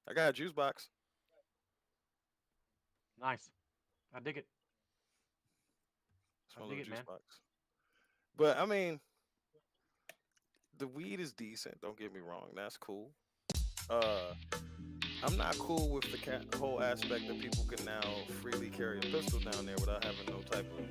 I got a juice box. Nice. I dig it. It's I my dig little it, juice man. box. But I mean, the weed is decent. Don't get me wrong. That's cool. Uh, I'm not cool with the whole aspect that people can now freely carry a pistol down there without having no type of.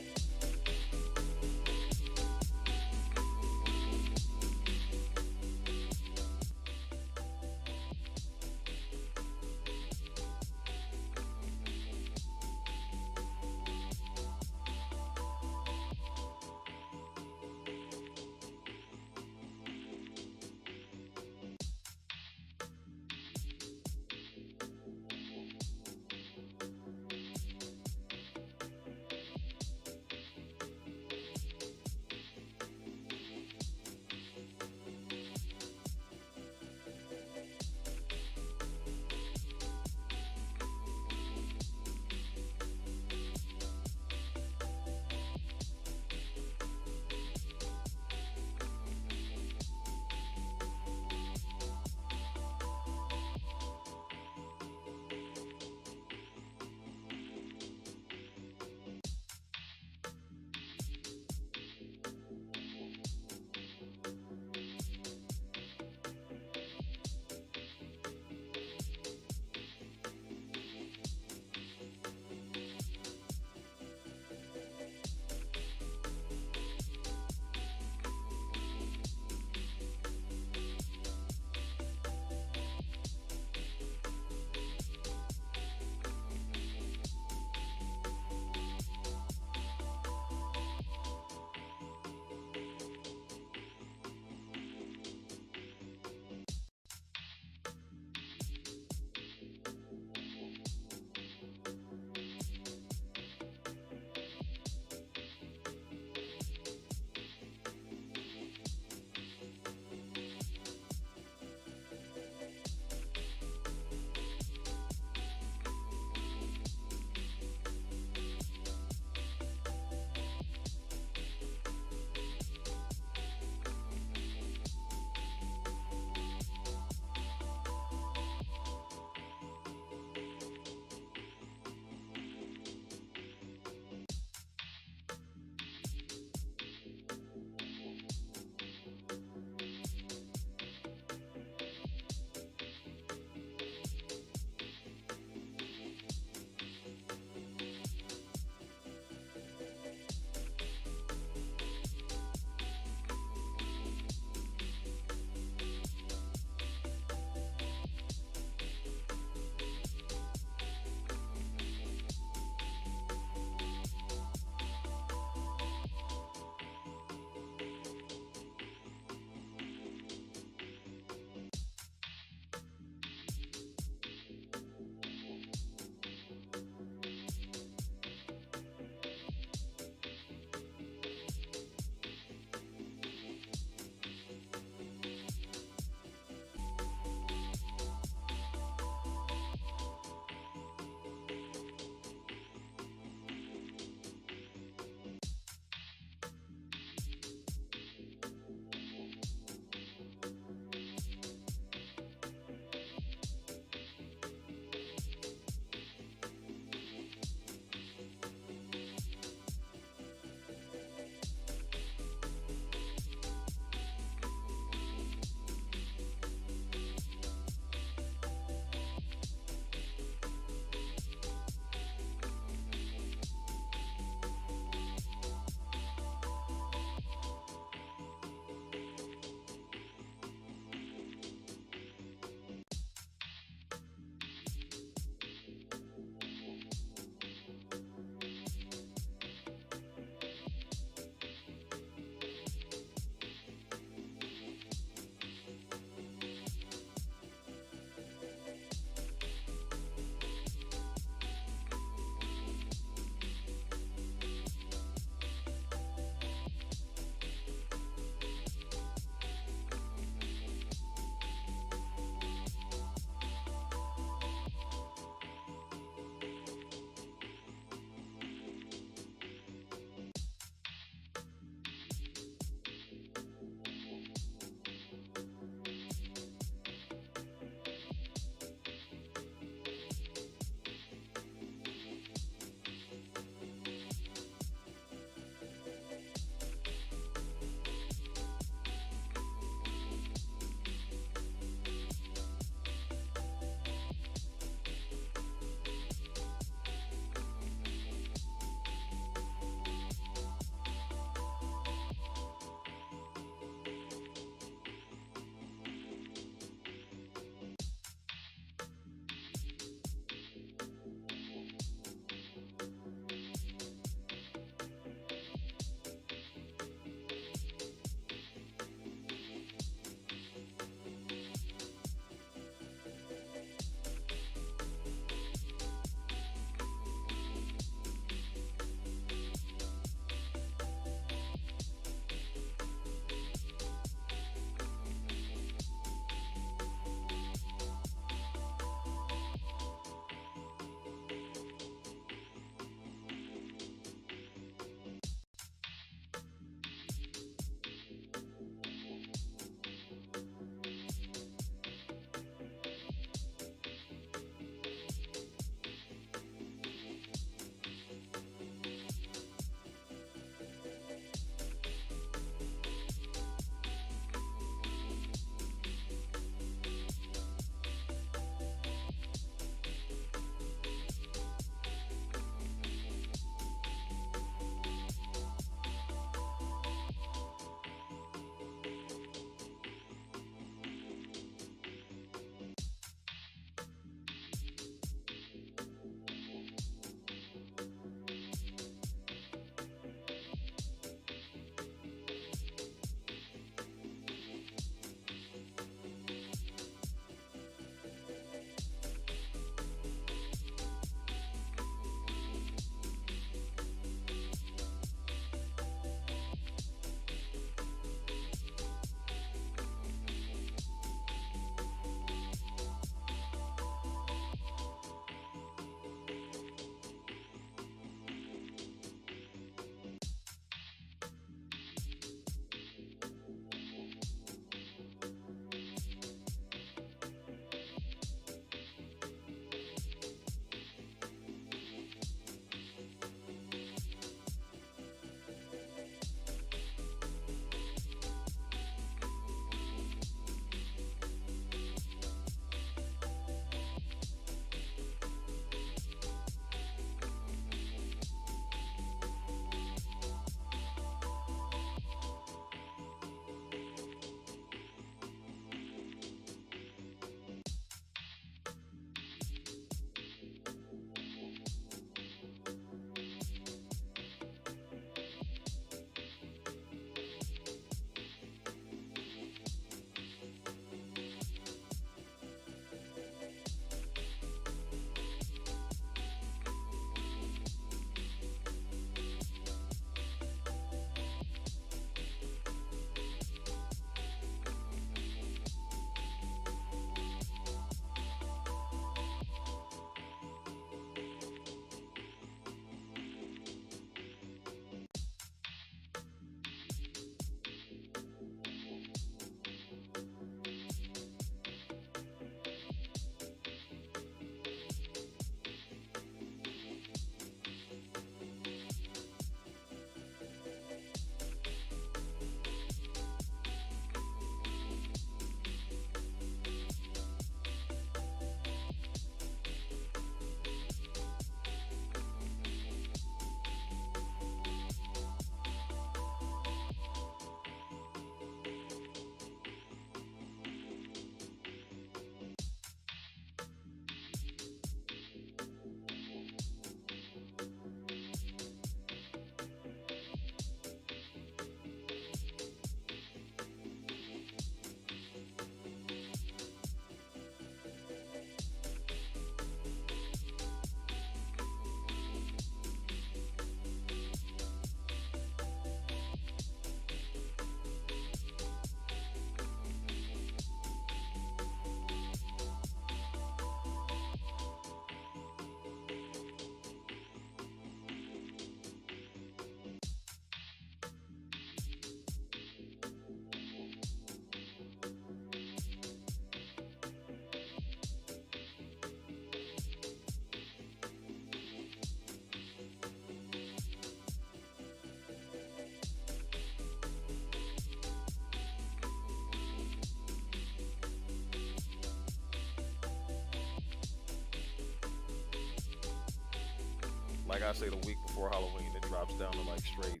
Like I say, the week before Halloween, it drops down to like straight.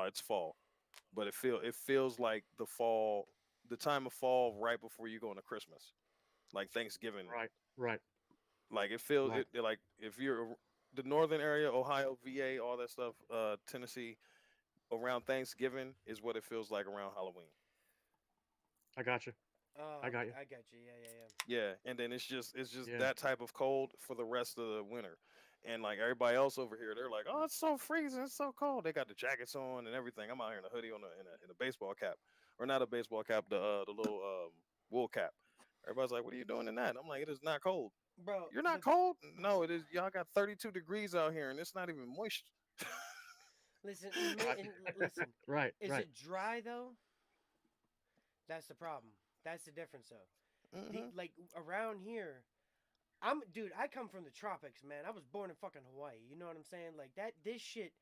It's fall, but it feels like the time of fall right before you go into Christmas, like Thanksgiving. Right. Right. Like it feels Right. like if you're the northern area, Ohio, VA, all that stuff, Tennessee, around Thanksgiving is what it feels like around Halloween. I got you. I Oh, got you. I got you. Yeah, yeah, Yeah, and then it's just Yeah. that type of cold for the rest of the winter. And like everybody else over here, they're like, "Oh, it's so freezing, it's so cold." They got the jackets on and everything. I'm out here in a hoodie on in a baseball cap, or not a baseball cap, the little wool cap. Everybody's like, "What are you doing in that?" I'm like, "It is not cold." bro. You're not cold? No, it is. Y'all got 32 degrees out here, and it's not even moist. Listen, Right. listen. Right. Is Right. it dry though? That's the problem. That's the difference though. The Hmm. like around here, dude. I come from the tropics, man. I was born in fucking Hawaii. You know what I'm saying? Like that. This shit.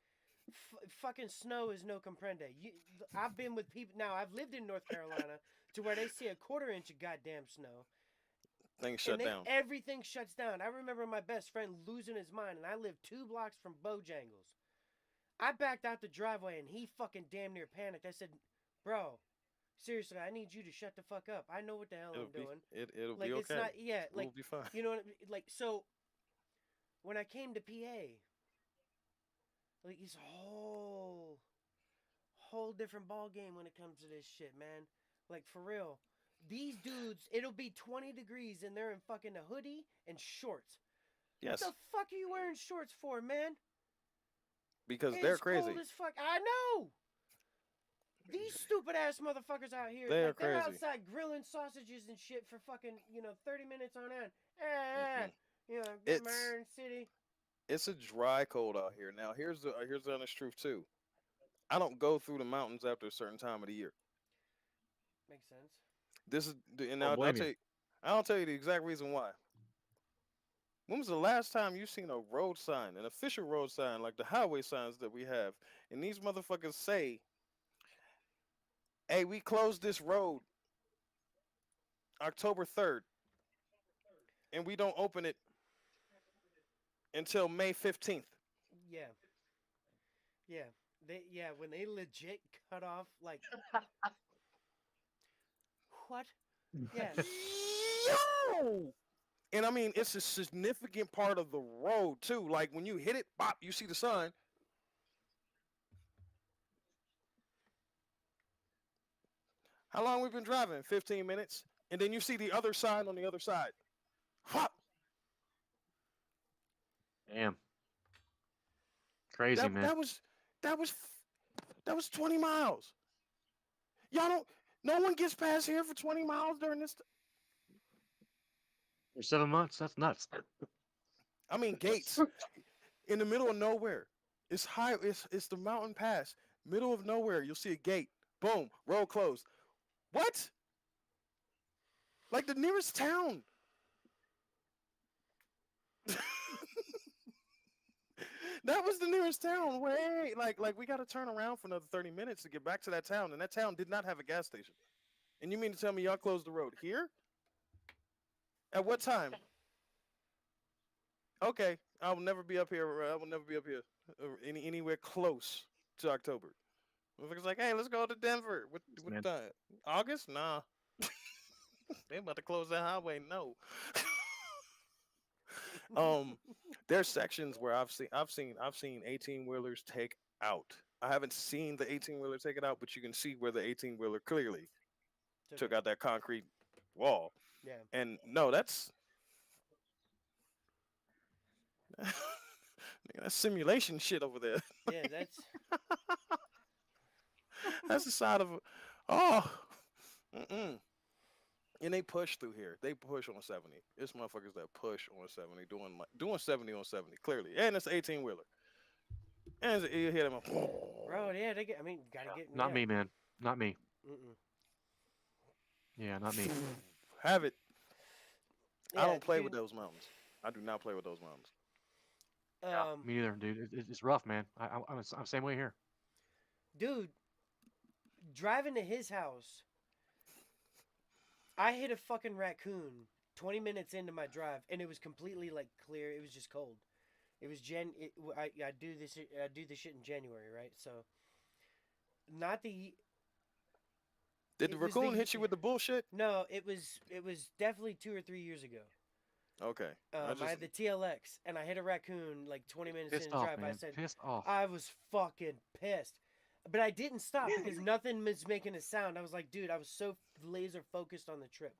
Fucking snow is no comprende. I've been with people now. I've lived in North Carolina to where they see a quarter inch of goddamn snow, Things and shut they down. everything shuts down. I remember my best friend losing his mind, and I lived 2 blocks from Bojangles. I backed out the driveway, and he fucking damn near panicked. I said, "Bro, seriously, I need you to shut the fuck up. I know what the hell It'll I'm be doing. it'll be Like it's okay. not yeah. We'll Like be fine. you know what I mean? Like so when I came to PA, like it's whole different ball game when it comes to this shit, man. Like for real. These dudes, it'll be 20 degrees and they're in fucking a hoodie and shorts. What the Yes, fuck are you wearing shorts for, man? because they're It's cold crazy. as fuck. I know. These stupid ass motherfuckers out here, They're like they're crazy. outside grilling sausages and shit for fucking 30 minutes on end. Eh, Mm-mm. good It's morning, city. it's a dry cold out here. Now here's the honest truth too. I don't go through the mountains after a certain time of the year. Makes sense. This is and I don't I'll blame you. tell you. I'll tell you the exact reason why. When was the last time you seen a road sign, an official road sign like the highway signs that we have, and these motherfuckers say, "Hey, we closed this road October 3rd, and we don't open it until May 15th." Yeah, yeah. When they legit cut off like what? Yeah, Yo! And I mean, it's a significant part of the road too. Like when you hit it, bop, you see the sign. How long we been driving? 15 minutes. And then you see the other sign on the other side. Pop! Damn. Crazy, That man. that was that was that was 20 miles. Y'all don't. No one gets past here for 20 miles during this. For 7 months, that's nuts. I mean, gates in the middle of nowhere. It's high. It's the mountain pass, middle of nowhere. You'll see a gate. Boom, road closed. What? Like the nearest town. That was the nearest town. Wait, like we got to turn around for another 30 minutes to get back to that town, and that town did not have a gas station. And you mean to tell me y'all closed the road here? At what time? Okay, I will never be up here. I will never be up here anywhere close to October. Motherfuckers like, hey, let's go to Denver. What Man. time? August? Nah, they about to close that highway. No. um, there's sections where I've seen 18 wheelers take out. I haven't seen the 18 wheeler take it out, but you can see where the 18 wheeler clearly took took it. out that concrete wall. Yeah, And no, that's simulation shit over there. yeah. That's That's the side of oh, mm-mm. And they push through here. They push on 70. It's motherfuckers that push on 70, doing 70 on 70 clearly, and it's 18 wheeler. And you hear them, bro. Yeah, they get. I mean, gotta get. Not Yeah. me, man. Not me. Mm-mm. Yeah, not me. have it. I Yeah, don't play with dude. those mountains. I do not play with those mountains. Yeah, Um, me neither, dude. It's rough, man. I'm the same way here. dude, driving to his house, I hit a fucking raccoon 20 minutes into my drive, and it was completely like clear. It was just cold. It was I do this. I do this shit in January, right? So not the. Did the It was the. raccoon hit you with the bullshit? No, it was definitely 2 or 3 years ago. Okay, I I just had the TLX and I hit a raccoon like 20 minutes in Pissed the off, drive. I man. said Pissed off. I was fucking pissed, but I didn't stop because nothing was making a sound. I was like, dude, I was so laser focused on the trip.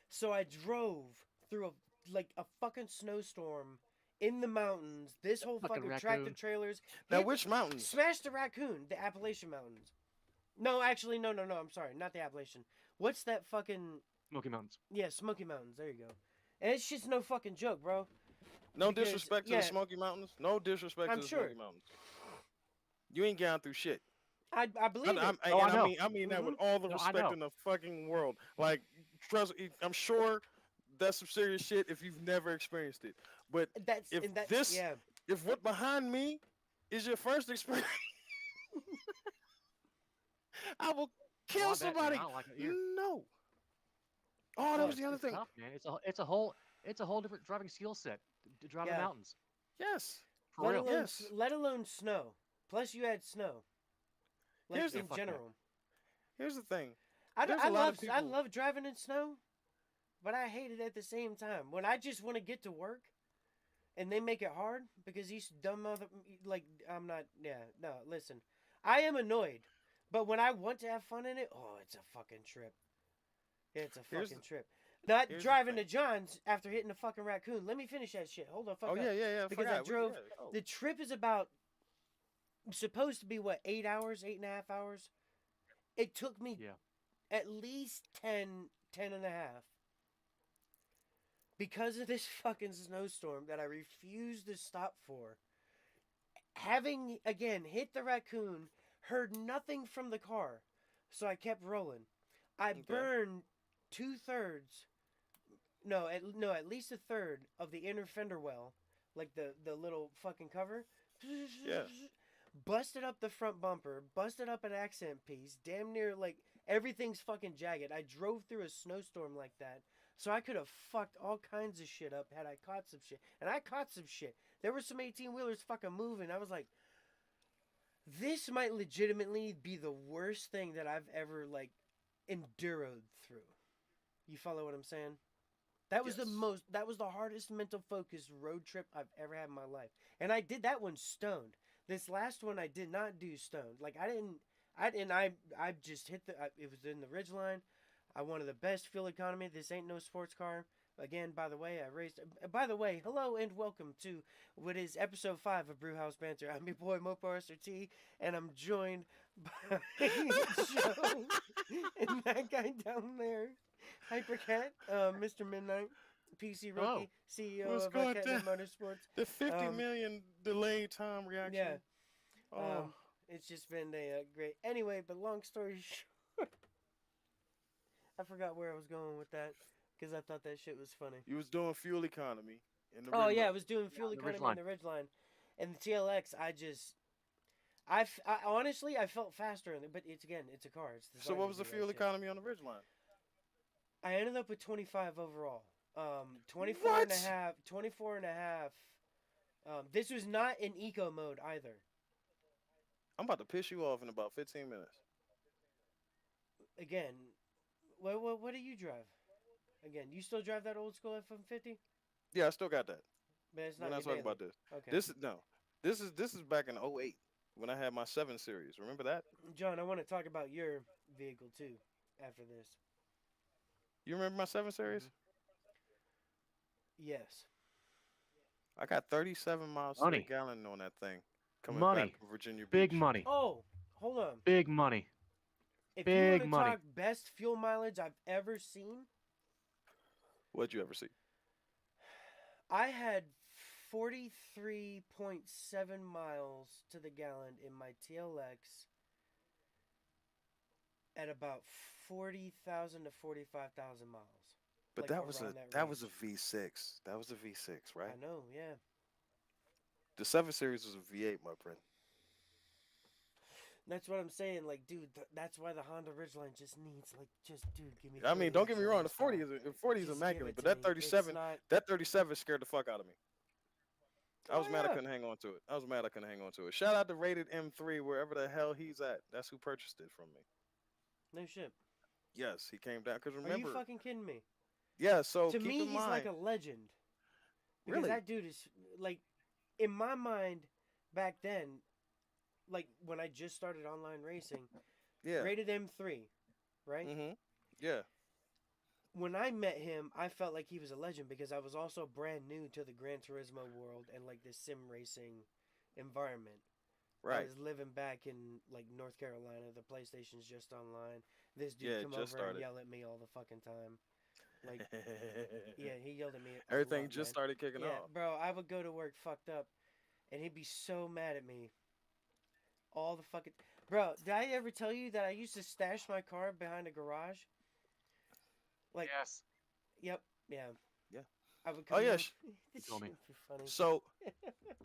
So I drove through a fucking snowstorm in the mountains. This whole Fucking fucking tractor raccoon. trailers now hit, which mountains? smashed the raccoon, the Appalachian Mountains. No, actually, no, no, no. I'm sorry, not the Appalachian. What's that fucking? Smoky Mountains. Yeah, Smoky Mountains. There you go. And it's just no fucking joke, bro. No Because disrespect to the yeah, Smoky Mountains. No disrespect I'm to the sure. Smoky Mountains. You ain't gone through shit. I believe it. Oh, And I know. I mean that Hmm. with all the No, I respect know. in the fucking world. Like, trust. I'm sure that's some serious shit if you've never experienced it. But That's if and that this, yeah. if what behind me is your first experience, I will Oh, kill I bet, man. I somebody. don't like it here. No. Oh, that Oh, was the other It's thing. tough, man. It's a whole different driving skill set to drive the Yeah. mountains. Yes. For real. Yes. Let alone snow. Plus, you had snow. Like Here's the Yeah, in fuck that. general, here's the thing. I, There's I a lot love of I people. love driving in snow, but I hate it at the same time. When I just want to get to work, and they make it hard because these dumb mother like I'm not. Yeah, no. Listen, I am annoyed, but when I want to have fun in it, oh, it's a fucking trip. It's a Here's fucking trip. Not here's the driving thing. to John's after hitting a fucking raccoon. Let me finish that shit. Hold the fuck Oh up. yeah, yeah, yeah. I Because I forgot. drove. Yeah. Oh. The trip is about supposed to be what 8 hours, 8.5 hours. It took me Yeah. at least 10 and a half because of this fucking snowstorm that I refused to stop for. Having again hit the raccoon, heard nothing from the car, so I kept rolling. I Okay. burned 2/3, no, at least a third of the inner fender well, like the little fucking cover. Yeah. Busted up the front bumper, busted up an accent piece, damn near like everything's fucking jagged. I drove through a snowstorm like that, so I could have fucked all kinds of shit up had I caught some shit. And I caught some shit. There were some 18 wheelers fucking moving. I was like, this might legitimately be the worst thing that I've ever like endured through. You follow what I'm saying? Yes. That was the hardest mental focus road trip I've ever had in my life. And I did that one stoned. This last one I did not do stoned. Like I just hit it was in the ridge line. I wanted the best fuel economy. This ain't no sports car. Again, by the way, by the way, hello and welcome to what is episode 5 of Brew House Banter. I'm your boy Mopo SRT, and I'm joined by Joe and that guy down there. Hypercat, Mr. Midnight, PC Hello. Rookie, CEO What's of going Catnip down? Motorsports. The 50 Um, million delay time yeah, reaction. Oh, um, it's just been a great. Anyway, but long story short, I forgot where I was going with that because I thought that shit was funny. you was doing fuel economy in the Oh ridge yeah, I line. was doing Yeah, fuel on the ridge economy in line. the Ridgeline, and the TLX. I honestly I felt faster in it, but it's again it's a car. It's So designed what to was do the that fuel shit. economy on the ridge line? I ended up with 25 overall. 24 and a What? half. 24 and a half. This was not in eco mode either. I'm about to piss you off in about 15 minutes. Again, what do you drive? Again, you still drive that old school F-150? Yeah, I still got that. But it's We're not not your talking daily. about this. Okay. This is no. This is back in '08 when I had my 7 series. Remember that? John, I want to talk about your vehicle too after this. You remember my 7 series? Hmm. Yes. I got 37 miles to the Money. gallon on that thing coming back Money. from Virginia Big Beach. money. Oh, hold on. Big money. If you want Big to money. talk best fuel mileage I've ever seen, What'd you ever see? I had 43.7 miles to the gallon in my TLX at about 40,000 to 45,000 miles. But Like that was around that that was a range. V6. That was a V6, right? I know, yeah. The 7 series was a V8, my friend. That's what I'm saying. Like, dude, that's why the Honda Ridgeline just needs, like, dude, give me. I mean, 30 don't get me extra wrong. The 40 horsepower. is the 40 is Just give immaculate, it but to me. It's not. that 37 scared the fuck out of me. I was Oh mad I yeah. couldn't hang on to it. I was mad I couldn't hang on to it. Shout out to Rated M3 wherever the hell he's at. That's who purchased it from me. No shit. Yes, he came down. Cause Are you remember, fucking kidding me? yeah. So To keep me, in he's like mind, a legend because really, that dude is like, in my mind, back then, like when I just started online racing, yeah, rated M3, right? yeah, When I met him, I felt like he was a legend because I was also brand new to the Gran Turismo world and like this sim racing environment. I right, was living back in like North Carolina. The PlayStation's just online. This dude yeah. It come just over and started. yell at me all the fucking time. Like, yeah, he yelled at me a Everything lot, just man. started kicking Yeah, off. bro, I would go to work fucked up, and he'd be so mad at me all the fucking. Bro, did I ever tell you that I used to stash my car behind a garage? Like, Yes. yep, yeah. Yeah. I would Oh come yeah. home. You This told shit me. would be funny. So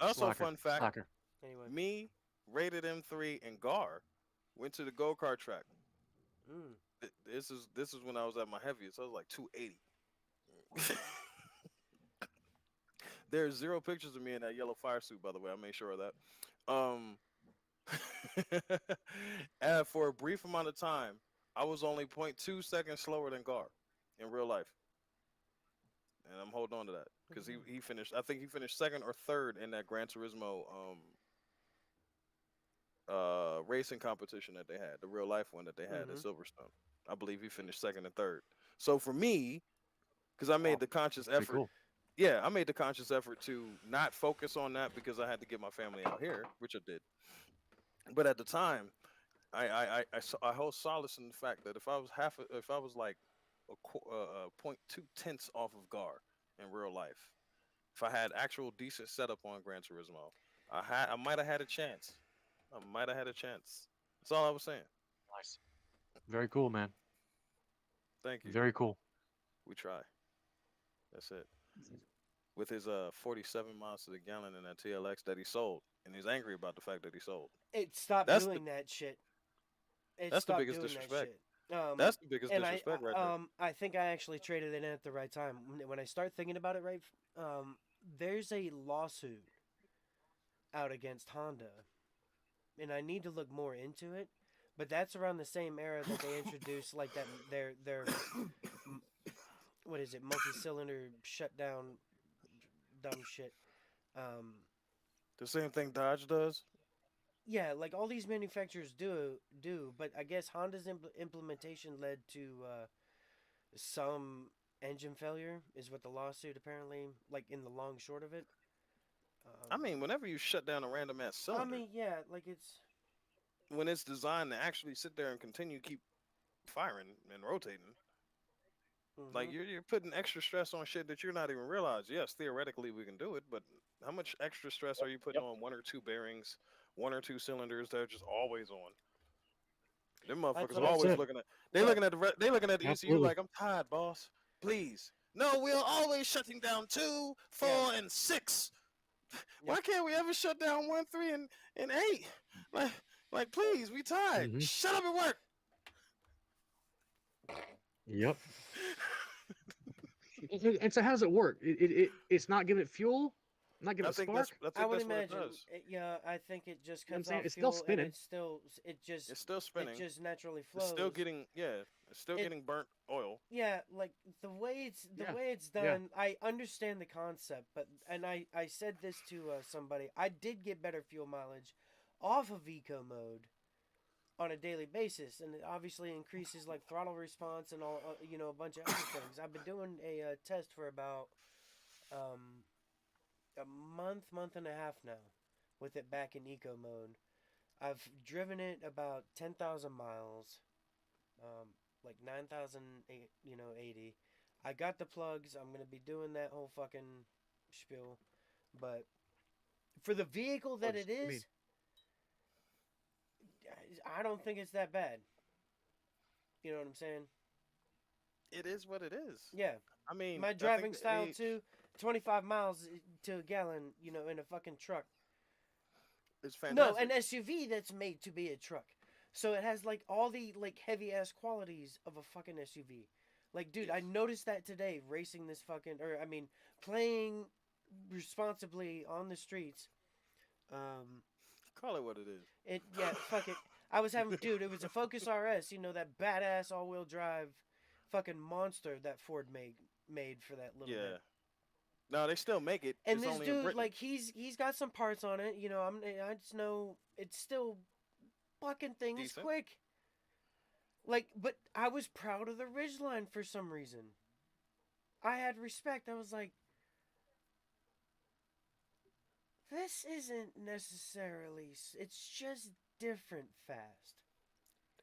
also Slacker. fun fact: Slacker. Anyway. me, Rated M3, and Gar went to the go kart track. Mm. This is when I was at my heaviest. I was like 280. There's zero pictures of me in that yellow fire suit, by the way. I made sure of that. Um, and for a brief amount of time, I was only zero point 0.2 seconds slower than Gar in real life, and I'm holding on to that because he finished. I think he finished second or third in that Gran Turismo racing competition that they had, the real life one that they had at Mm-hmm. Silverstone. I believe he finished second and third. So for me, because I made Wow. the conscious That's pretty effort, cool. yeah, I made the conscious effort to not focus on that because I had to get my family out here, which I did. But at the time, I hold solace in the fact that if I was like point two tenths off of Gar in real life, if I had actual decent setup on Gran Turismo, I might have had a chance. I might have had a chance. That's all I was saying. Nice. Very cool, man. Thank you. Very cool. We try. That's it. With his 47 miles to the gallon in that TLX that he sold, and he's angry about the fact that he sold. It stopped That's the doing that shit. It that's the stopped biggest doing that disrespect. shit. That's the biggest And disrespect right there. I think I actually traded it in at the right time. When I start thinking about it, right, there's a lawsuit out against Honda, and I need to look more into it. But that's around the same era that they introduced like that their m- what is it, multi-cylinder shutdown dumb shit. Um, The same thing Dodge does. yeah, like all these manufacturers do, but I guess Honda's implementation led to some engine failure, is what the lawsuit apparently, like in the long short of it. I Um, mean, whenever you shut down a random ass I cylinder, mean, yeah, like it's. when it's designed to actually sit there and continue keep firing and rotating, like Hmm. you're putting extra stress on shit that you're not even realizing. Yes, theoretically we can do it, but how much extra stress are you putting Yep. on one or two bearings, one or two cylinders that are just always on? Them That's motherfuckers what are I That's always it. said. looking at. Yeah, They looking at the ECU Absolutely. like I'm tired, boss. Please. No, we're always shutting down two, yeah, 4, and 6. yep. Why can't we ever shut down 1, 3, and 8? Like, like, please, we tired. Hmm. Shut up and work. Yep. And so how does it work? It's not giving it fuel, not giving it spark. I I think would that's what it imagine. does. Yeah, I think it just You know what I'm cuts saying? off It's still fuel, and spinning. It's still it spinning. just naturally It's still flows. getting it's still It getting burnt oil. Yeah, like the Yeah. way it's Yeah. done. I understand the concept, but and I said this to somebody. I did get better fuel mileage off of eco mode on a daily basis, and it obviously increases like throttle response and all a bunch of other things. I've been doing a test for about um, a month and a half now, with it back in eco mode. I've driven it about 10,000 miles, um, like 9,000, 80. I got the plugs. I'm gonna be doing that whole fucking spiel, but for the vehicle that Bugs. it I mean, is, I don't think it's that bad. You know what I'm saying? It is what it is. Yeah, I mean, my I think driving the style age too. 25 miles to a gallon, in a fucking truck. is No, an fantastic. SUV that's made to be a truck. So it has like all the like heavy ass qualities of a fucking SUV. Like, dude, Yes. I noticed that today racing this fucking, or I mean, playing responsibly on the streets. Call it what it is. Fuck it. I was having, dude. It was a Focus RS. You know that badass all-wheel drive, fucking monster that Ford made for that little Yeah. bit. No, they still make it. And It's this only in dude, Britain. like, he's got some parts on it. You know, I just know it's still fucking thing is Decent. quick. Like, but I was proud of the Ridgeline for some reason. I had respect. I was like, this isn't necessarily. It's just different fast.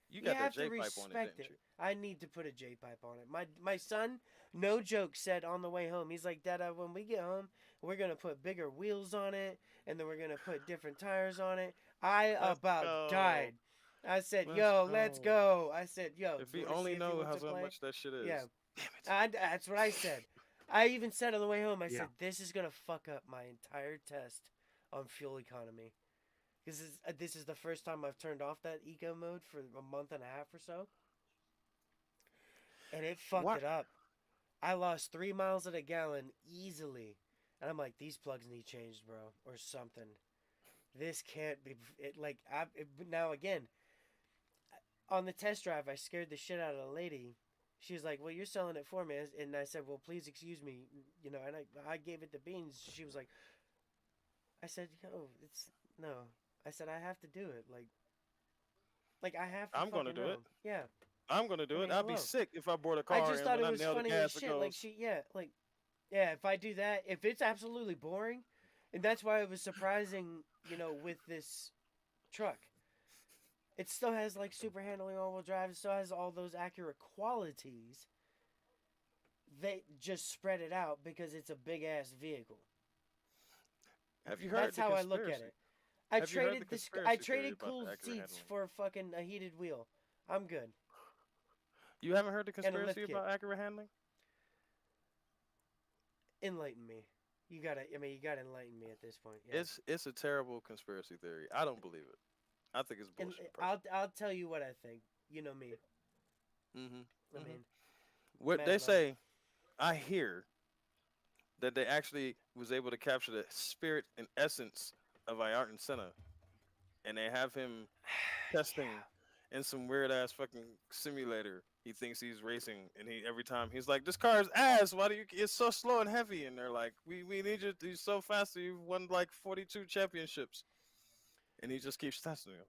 You You got that have to J pipe on it, respect didn't it. you? I need to put a J pipe on it. My son, no joke, said on the way home, he's like, Dad, when we get home, we're gonna put bigger wheels on it, and then we're gonna put different tires on it. I Let's about died. go. I said, Let's Yo, let's go. go. I said, Yo, If you he want to see only if he know wants to how play? much that shit Yeah, is. Damn it. that's what I said. I even said on the way home, I Yeah. said, this is gonna fuck up my entire test on fuel economy. Because this is the first time I've turned off that eco mode for a month and a half or so. And it fucked What? it up. I lost 3 miles at a gallon easily. And I'm like, these plugs need changed, bro, or something. This can't be. Now again, on the test drive, I scared the shit out of the lady. She was like, "Well, you're selling it for me," and I said, "Well, please excuse me," you know. And I gave it the beans. She was like, "I said, yo, it's no." I said, "I have to do it. Like I have to I'm gonna fucking do it. know." Yeah. I'm gonna I do it. mean, I'd be hello. sick if I bought a I car just and thought when it I was nail the funny as gas, it shit. Like goes. if I do that, if it's absolutely boring, and that's why it was surprising, you know, with this truck. It still has like super handling all-wheel drive. It still has all those accurate qualities. They just spread it out because it's a big ass vehicle. Have you heard That's the how I look at conspiracy? it. I Have you heard the traded this. I conspiracy theory traded about cool the accurate seats handling? for fucking a heated wheel. I'm good. You haven't heard the And a lift conspiracy kit. about accurate handling? Enlighten me. You gotta. I mean, you gotta enlighten me at this point. Yeah. It's a terrible conspiracy theory. I don't believe it. I think it's And bullshit. I'll tell you what I think. You know me. Mhm. I Mhm. mean, What mad they love. say, I hear that they actually was able to capture the spirit and essence of Ayrton Senna, and they have him testing Yeah. in some weird ass fucking simulator. He thinks he's racing, and he every time he's like, "This car is ass. Why do you? It's so slow and heavy." And they're like, "We need you. You're so fast. You've won like 42 championships." And he just keeps testing him.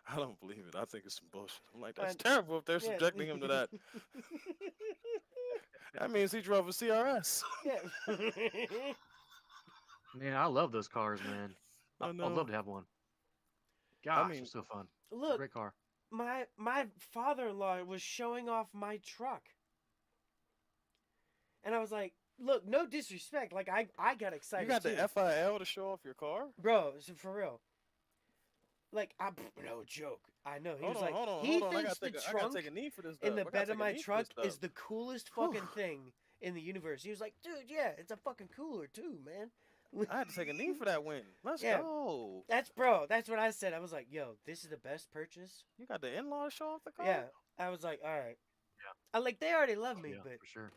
I don't believe it. I think it's some bullshit. I'm like, that's But terrible if they're yeah. subjecting him to that. That means he drove a CRS. Yeah. Man, I love those cars, man. I I'd know. love to have one. I Gosh, mean, it's so fun. It's a Look, great car. my father-in-law was showing off my truck, and I was like, "Look, no disrespect. Like I got you excited got the too, FIL to show off your car? bro. So for real, like no joke. I know he Hold was on, like hold on, he hold on. thinks the I gotta trunk take a knee for this in dub. the I gotta bed of take a my knee for truck this dub. is the coolest Whew. fucking thing in the universe. He was like, dude, yeah, it's a fucking cooler too, man. I had to take a knee for that win. Let's Yeah, go. that's bro. That's what I said. I was like, yo, this is the best purchase. You got the in-law to show off the car? Yeah, I was like, all right. I like they already love me, Yeah, but for sure.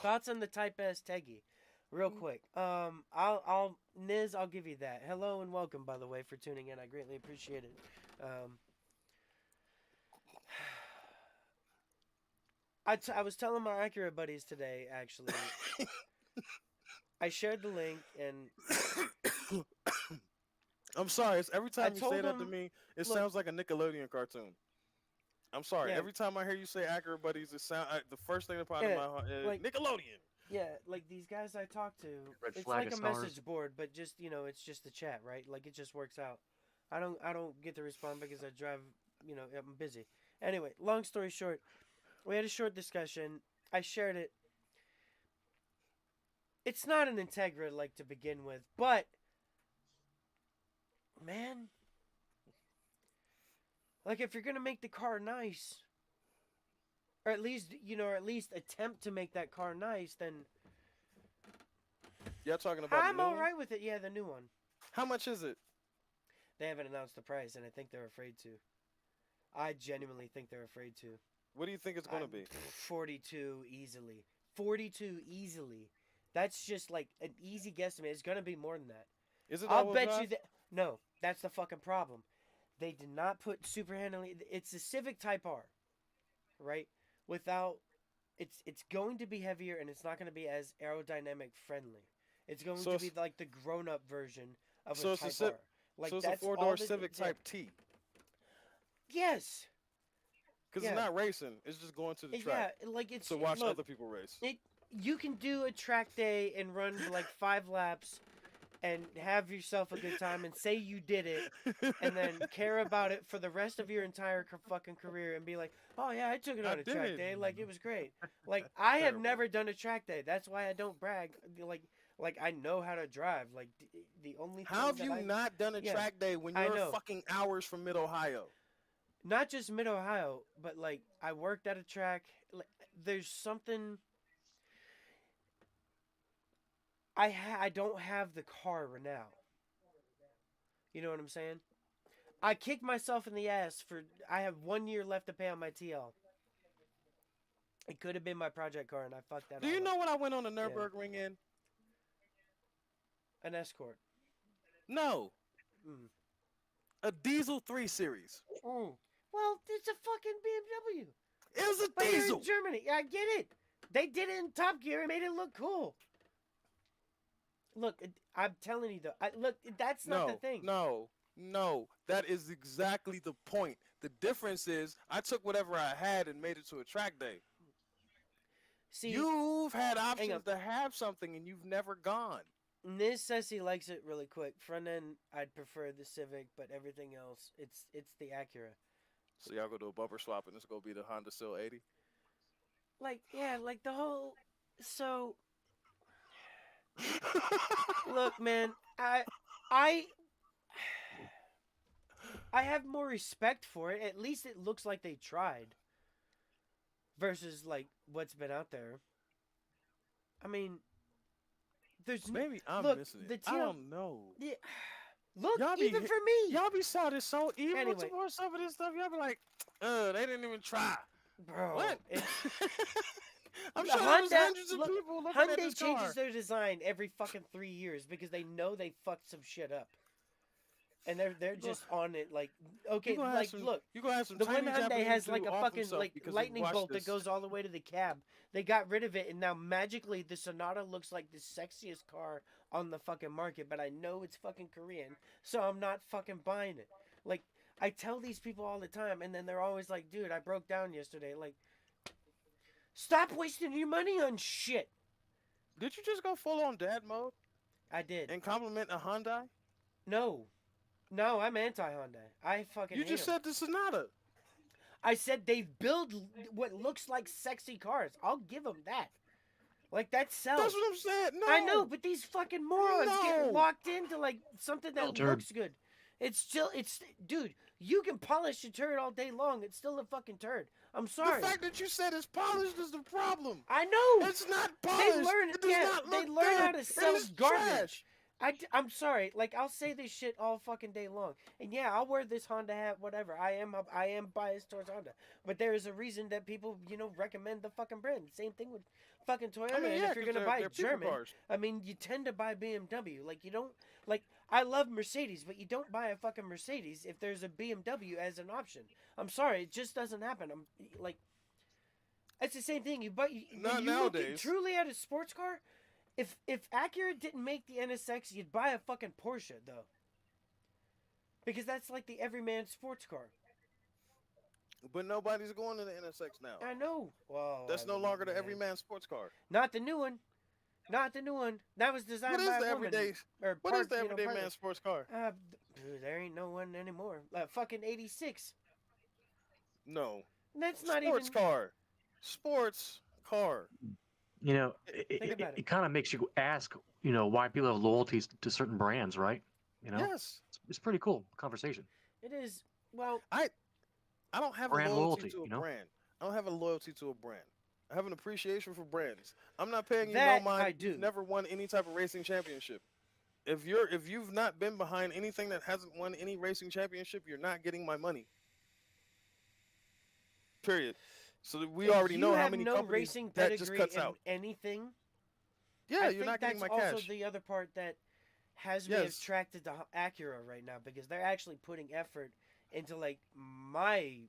thoughts on the Type S Teggy, real quick. I'll Niz, I'll give you that. Hello and welcome, by the way, for tuning in. I greatly appreciate it. Um, I was telling my Acura buddies today. Actually, I shared the link and I'm sorry. It's every I time you say told that to them, me, it look, sounds like a Nickelodeon cartoon. I'm sorry. yeah, Every time I hear you say Accurate Buddies, the first thing that pops in yeah, my heart is like Nickelodeon. yeah, like these guys I talk to. Red It's flag like of a stars. message board, but just it's just the chat, right? Like it just works out. I don't get to respond because I drive. I'm busy. Anyway, long story short, we had a short discussion. I shared it. It's not an Integra like to begin with, but man, like if you're gonna make the car nice, or at least attempt to make that car nice, then Y'all talking about the I'm new all one? right with it. Yeah, the new one. How much is it? They haven't announced the price, and I think they're afraid to. I genuinely think they're afraid to. What do you think it's gonna be? 42 easily. 42 easily. That's just like an easy guesstimate. It's gonna be more than that. Is it I'll all-wheel bet you drive? that. No, that's the fucking problem. They did not put super handling. It's the Civic Type R, right? Without, it's going to be heavier and it's not going to be as aerodynamic friendly. It's going So to it's be like the grown-up version of a so it's a Type R. Like so it's a that's four-door all the Civic yeah. Type T. Yes, Because it's yeah, not racing. It's just going to the yeah. track Like it's to watch look. other people race. It you can do a track day and run like 5 laps and have yourself a good time and say you did it and then care about it for the rest of your entire fucking career and be like, oh yeah, I took it I on a track did. day, like it was great. Like I have Terrible. never done a track day. That's why I don't brag. Like I know how to drive. Like the only How have thing you that I not done a yeah, track day when I you're know. fucking hours from Mid Ohio? Not just Mid Ohio, but like I worked at a track. Like, there's something I don't have the car now. You know what I'm saying? I kicked myself in the ass for. I have 1 year left to pay on my TL. It could have been my project car, and I fucked that Do all you up. know what I went on the Yeah, Nurburgring in? an escort. No, Mm. a Diesel 3 Series. Mm. Well, it's a fucking BMW. It was a But you're diesel. in Germany. I get it. They did it in Top Gear and made it look cool. Look, I'm telling you though. Look, that's not the No, thing. no, no. That is exactly the point. The difference is I took whatever I had and made it to a track day. See, You've had hang on. options to have something and you've never gone. Niz says he likes it really quick. Front end, I'd prefer the Civic, but everything else, it's the Acura. So y'all go do a bumper swap and it's gonna be the Honda Sil 80. Like, yeah, like the whole. So, look, man, I, I have more respect for it. At least it looks like they tried. Versus like what's been out there. I mean, there's Maybe I'm look missing it. the I TL. don't know. Yeah, look, Y'all be even for me. y'all be sounding so evil Anyway. towards some of this stuff. Y'all be like, they didn't even try. Bro, What? it's I'm the sure there was Honda. hundreds of Look, people looking at Hyundai this car. changes their design every fucking 3 years because they know they fucked some shit up, and they're just on it. Like, okay, like look, You gonna have some the one tiny Hyundai Japanese has dude like a off fucking himself like because he lightning watched bolt this. that goes all the way to the cab. They got rid of it, and now magically the Sonata looks like the sexiest car on the fucking market. But I know it's fucking Korean, so I'm not fucking buying it. Like I tell these people all the time, and then they're always like, "Dude, I broke down yesterday." Like, stop wasting your money on shit. Did you just go full on dad mode I did. and compliment a Hyundai? No, no, I'm anti Hyundai. I fucking You hate just 'em. said the Sonata. I said they build what looks like sexy cars. I'll give them that. Like that sells. That's what I'm saying. No, I know, but these fucking morons get No. locked into like something that Filtered. looks good. It's dude. You can polish a turd all day long. It's still a fucking turd. I'm sorry. The fact that you said it's polished is the problem. I know. It's not They polished. learn. It does Yeah, not they look learn good. how to It sell is garbage. trash. I'm sorry. Like I'll say this shit all fucking day long, and yeah, I'll wear this Honda hat, whatever. I am biased towards Honda, but there is a reason that people recommend the fucking brand. Same thing with fucking Toyota. I mean, And yeah, if you're 'cause gonna buy they're people German, cars. I mean, you tend to buy BMW. Like you don't like. I love Mercedes, but you don't buy a fucking Mercedes if there's a BMW as an option. I'm sorry, it just doesn't happen. I'm like, it's the same thing. Not When you look nowadays. truly at a sports car. If Acura didn't make the NSX, you'd buy a fucking Porsche though. Because that's like the everyman sports car. But nobody's going to the NSX now. I know. Well, That's I no mean, longer the man. everyman sports car. Not the new one. Not the new one. That was designed What is by the a woman. everyday? Or What part, is the everyday part of man it. sports car? Dude, there ain't no one anymore. Fucking 86. No, That's not sports even. car. Sports car. You know, Think about it. it kind of makes you ask, why people have loyalties to certain brands, right? Yes. It's pretty cool conversation. It is. Well, I don't have Brand a loyalty loyalty, to a you know? brand. I don't have a loyalty to a brand. I have an appreciation for brands. I'm not paying you That no mind. I do. You've never won any type of racing championship. If you've not been behind anything that hasn't won any racing championship, you're not getting my money. Period. So that we If already you know how have many no companies racing that just pedigree cuts in out. anything, Yeah, I you're think not getting that's my also cash. the other part that has me Yes, attracted to Acura right now because they're actually putting effort into like my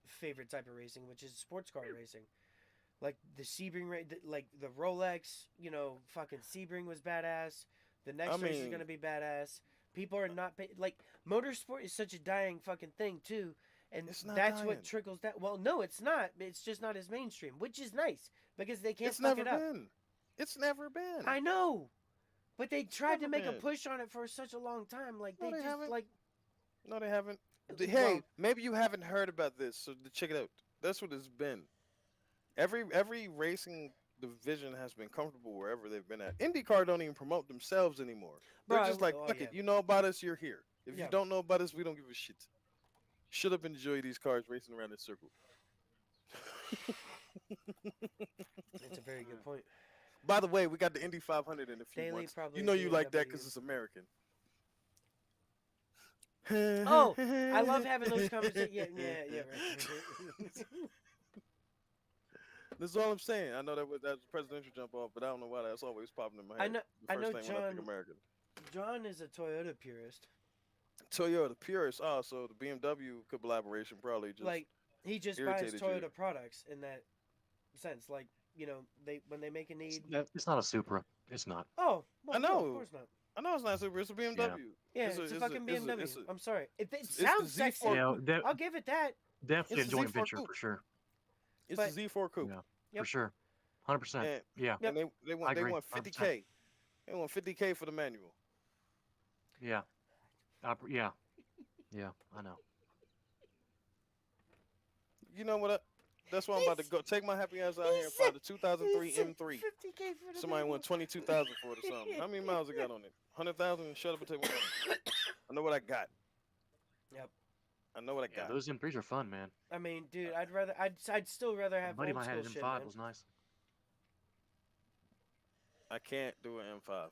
favorite type of racing, which is sports car racing. Like the Sebring, like the Rolex, fucking Sebring was badass. The I next race is mean gonna be badass. People are not like motorsport is such a dying fucking thing too, and it's not that's what dying. trickles down. Well, no, it's not. It's just not as mainstream, which is nice because they can't It's fuck never it up. been. It's never been. I know, but they It's tried to never make a been. push on it for such a long time. Like No, they they just haven't. like No, they haven't. Hey, well, maybe you haven't heard about this, so check it out. That's what it's been. Every racing division has been comfortable wherever they've been at. IndyCar don't even promote themselves anymore. They're just bro. like, Oh fuck yeah, it. You know about us, you're here. If you yeah. don't know about us, we don't give a shit. Shut up and enjoy these cars racing around in a circle. That's a very good point. By the way, we got the Indy 500 in a few Daily months. probably You a know you like that because BMW. it's American. Oh, I love having those conversations. Yeah, yeah, yeah. Right. That's all I'm saying. I know that's a presidential jump off, but I don't know why that's always popping in my I head. know. The I first know. thing when I think American. John is a Toyota purist. Toyota Purist. Oh, so the BMW collaboration probably just Like he just buys irritated you. Toyota products in that sense. Like they when they make a need. It's not a Supra. It's not. Oh I well, no, of know. course not. I know it's not super. It's a Yeah. BMW. Yeah, It's a it's a it's a fucking it's a BMW. it's a I'm sorry. It it's the sounds Z4 sexy. Yeah, coupe. I'll give it that. definitely It's a the joint Z4 venture coupe. for sure. It's But the Z4 coupe. Yeah, for yep, sure. 100%. And Yeah, yep. they I want agree. 100%. 50K. They want 50K for the manual. Yeah. Yeah. Yeah, I know. You know what? That's why I'm about to He's go take my happy ass out he here and said find the he 2003 said M3. 50K for the Somebody manual. won 22,000 for it or something. How many miles I got on it? 100,000. Shut up and take my money. I know what I got. Yep. I know what I Yeah, got. those M3s are fun, man. I mean, dude, I'd still rather A have buddy of old mine had school an shit, M5. man. It was nice. I can't do an M5.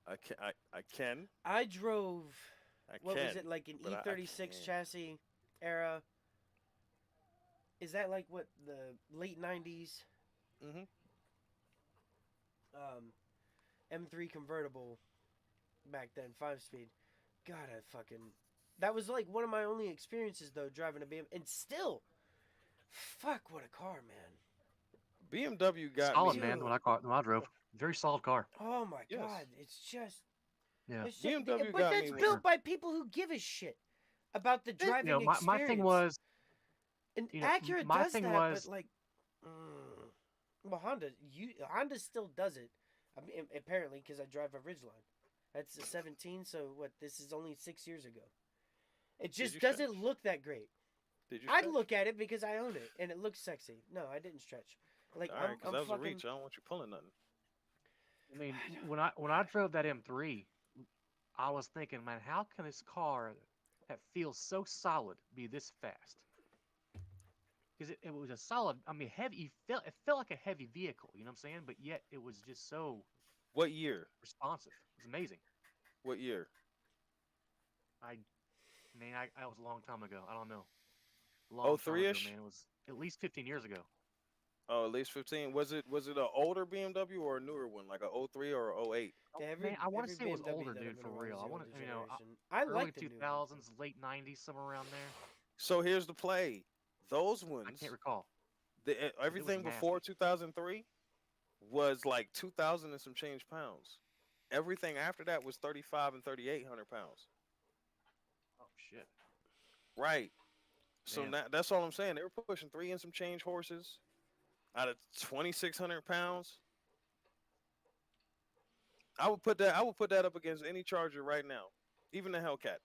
I can. I drove. I What can. was it like an But I E36 can't. chassis era? Is that like what the late '90s Mhm. um, M3 convertible back then, 5 speed? God, I fucking. That was like one of my only experiences though driving a BM, and still, fuck, what a car, man. BMW got Solid, me. man. Dude. When I drove, very solid car. Oh my Yes. god, it's just. Yeah. BMW But got that's me. built by people who give a shit about the They- driving My thing experience. was, And you know, Acura my does thing that, but was, like, well, Honda still does it. I mean, apparently, because I drive a Ridgeline. That's a 17. So what? This is only 6 years ago. It Did just you doesn't stretch? look that great. Did you I'd stretch? look at it because I own it and it looks sexy. No, I didn't stretch. Like All right, because I'm that was a fucking. reach. I don't want you pulling nothing. I mean, when I drove that M3, I was thinking, man, how can this car that feels so solid be this fast? Because it was a solid, I mean, heavy. It felt like a heavy vehicle, you know what I'm saying? But yet it was just so What year? responsive. It was amazing. What year? I Man, I was a long time ago. I don't know. A Oh, long time three ago, ish. man. It was at least 15 years ago. Oh, at least 15. Was it an older BMW or a newer one, like a '03 or a '08? Yeah, Man, I want to every say it was BMW older, that I've dude, been for around real. is I the want older to, generation. I early like the new ones. 2000s, late 90s, somewhere around there. So here's the play. Those I ones, can't recall. But it was everything before nasty. 2003 was like 2,000 and some change pounds. Everything after that was 35 and 3,800 pounds. Oh shit. Right. So Damn. now that's all I'm saying. They were pushing three and some change horses out of 2,600 pounds. I would put that up against any Charger right now, even the Hellcat.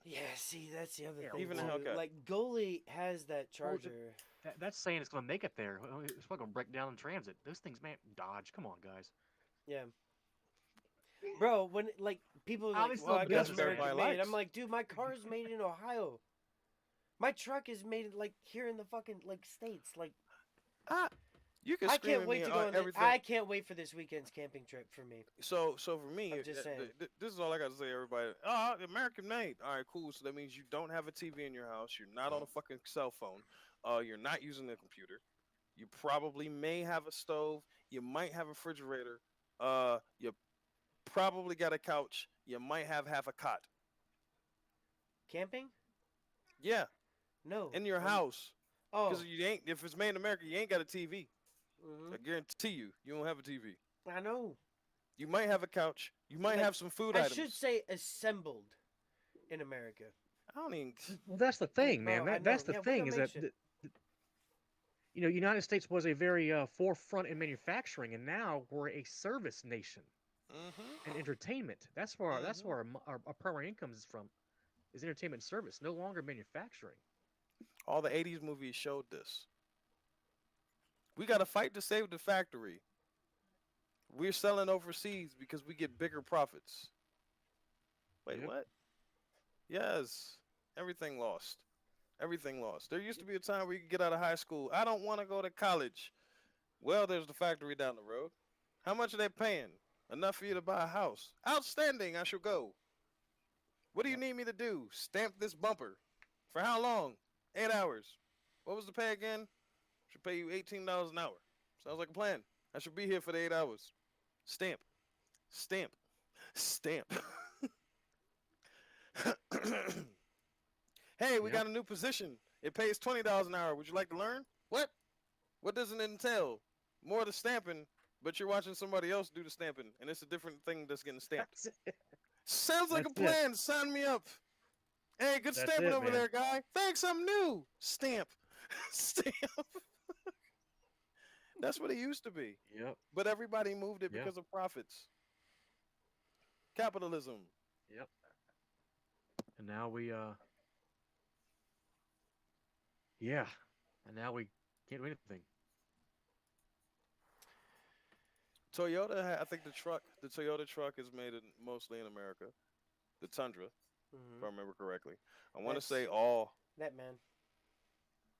Yeah, see, that's the other Yeah, thing Even the too. Hellcat. Like Goalie has that Well, Charger. that's saying it's going to make it there. It's not going to break down in transit. Those things, man, Dodge. Come on, guys. Yeah. Bro, when like people are like, Obviously, well, I the got business American everybody made. likes. I'm like, dude, my car is made in Ohio. My truck is made like here in the fucking like states. Like Ah, you can I scream can't at wait me to go on on. everything. I can't wait for this weekend's camping trip for me. So for me, I'm just saying. this is all I got to say, everybody. Oh, American made. All right, cool. So that means you don't have a TV in your house. You're not on a fucking cell phone. You're not using a computer. You probably may have a stove. You might have a refrigerator. You probably got a couch. You might have half a cot. Camping? Yeah, No. in your house. Because Oh. you ain't. If it's made in America, you ain't got a TV. I Mhm. guarantee you don't have a TV. I know. You might have a couch. You might Like, have some food I should items. say assembled in America. I don't even. Well, that's the thing, Bro, man. I That's know. the Yeah, we thing gonna is make that shit. United States was a very forefront in manufacturing, and now we're a service nation Mm-hmm. and entertainment. That's Mm-hmm. where our primary income is from, is entertainment and service, no longer manufacturing. All the '80s movies showed this. We got to fight to save the factory. We're selling overseas because we get bigger profits. Wait, Yep. what? Yes. Everything lost. Everything lost. There used to be a time where you could get out of high school. I don't want to go to college. Well, there's the factory down the road. How much are they paying? Enough for you to buy a house. Outstanding. I shall go. What do you Yep. need me to do? Stamp this bumper. For how long? 8 hours. What was the pay again? Should pay you $18 an hour. Sounds like a plan. I should be here for the 8 hours. Stamp. Stamp. Stamp. Hey, we Yep. got a new position. It pays $20 an hour. Would you like to learn? What? What does it entail? More of the stamping, but you're watching somebody else do the stamping, and it's a different thing that's getting stamped. That's it. Sounds like a That's it. plan. Sign me up. Hey, good That's stamping it, over man. there, guy. Thanks, I'm new. Stamp. Stamp. That's what it used to be. Yep. But everybody moved it Yeah. because of profits. Capitalism. Yep. And now we yeah. And now we can't do anything. Toyota, I think the Toyota truck is made mostly in America. The Tundra, if I Mhm. remember correctly. I want to That's say all. that man.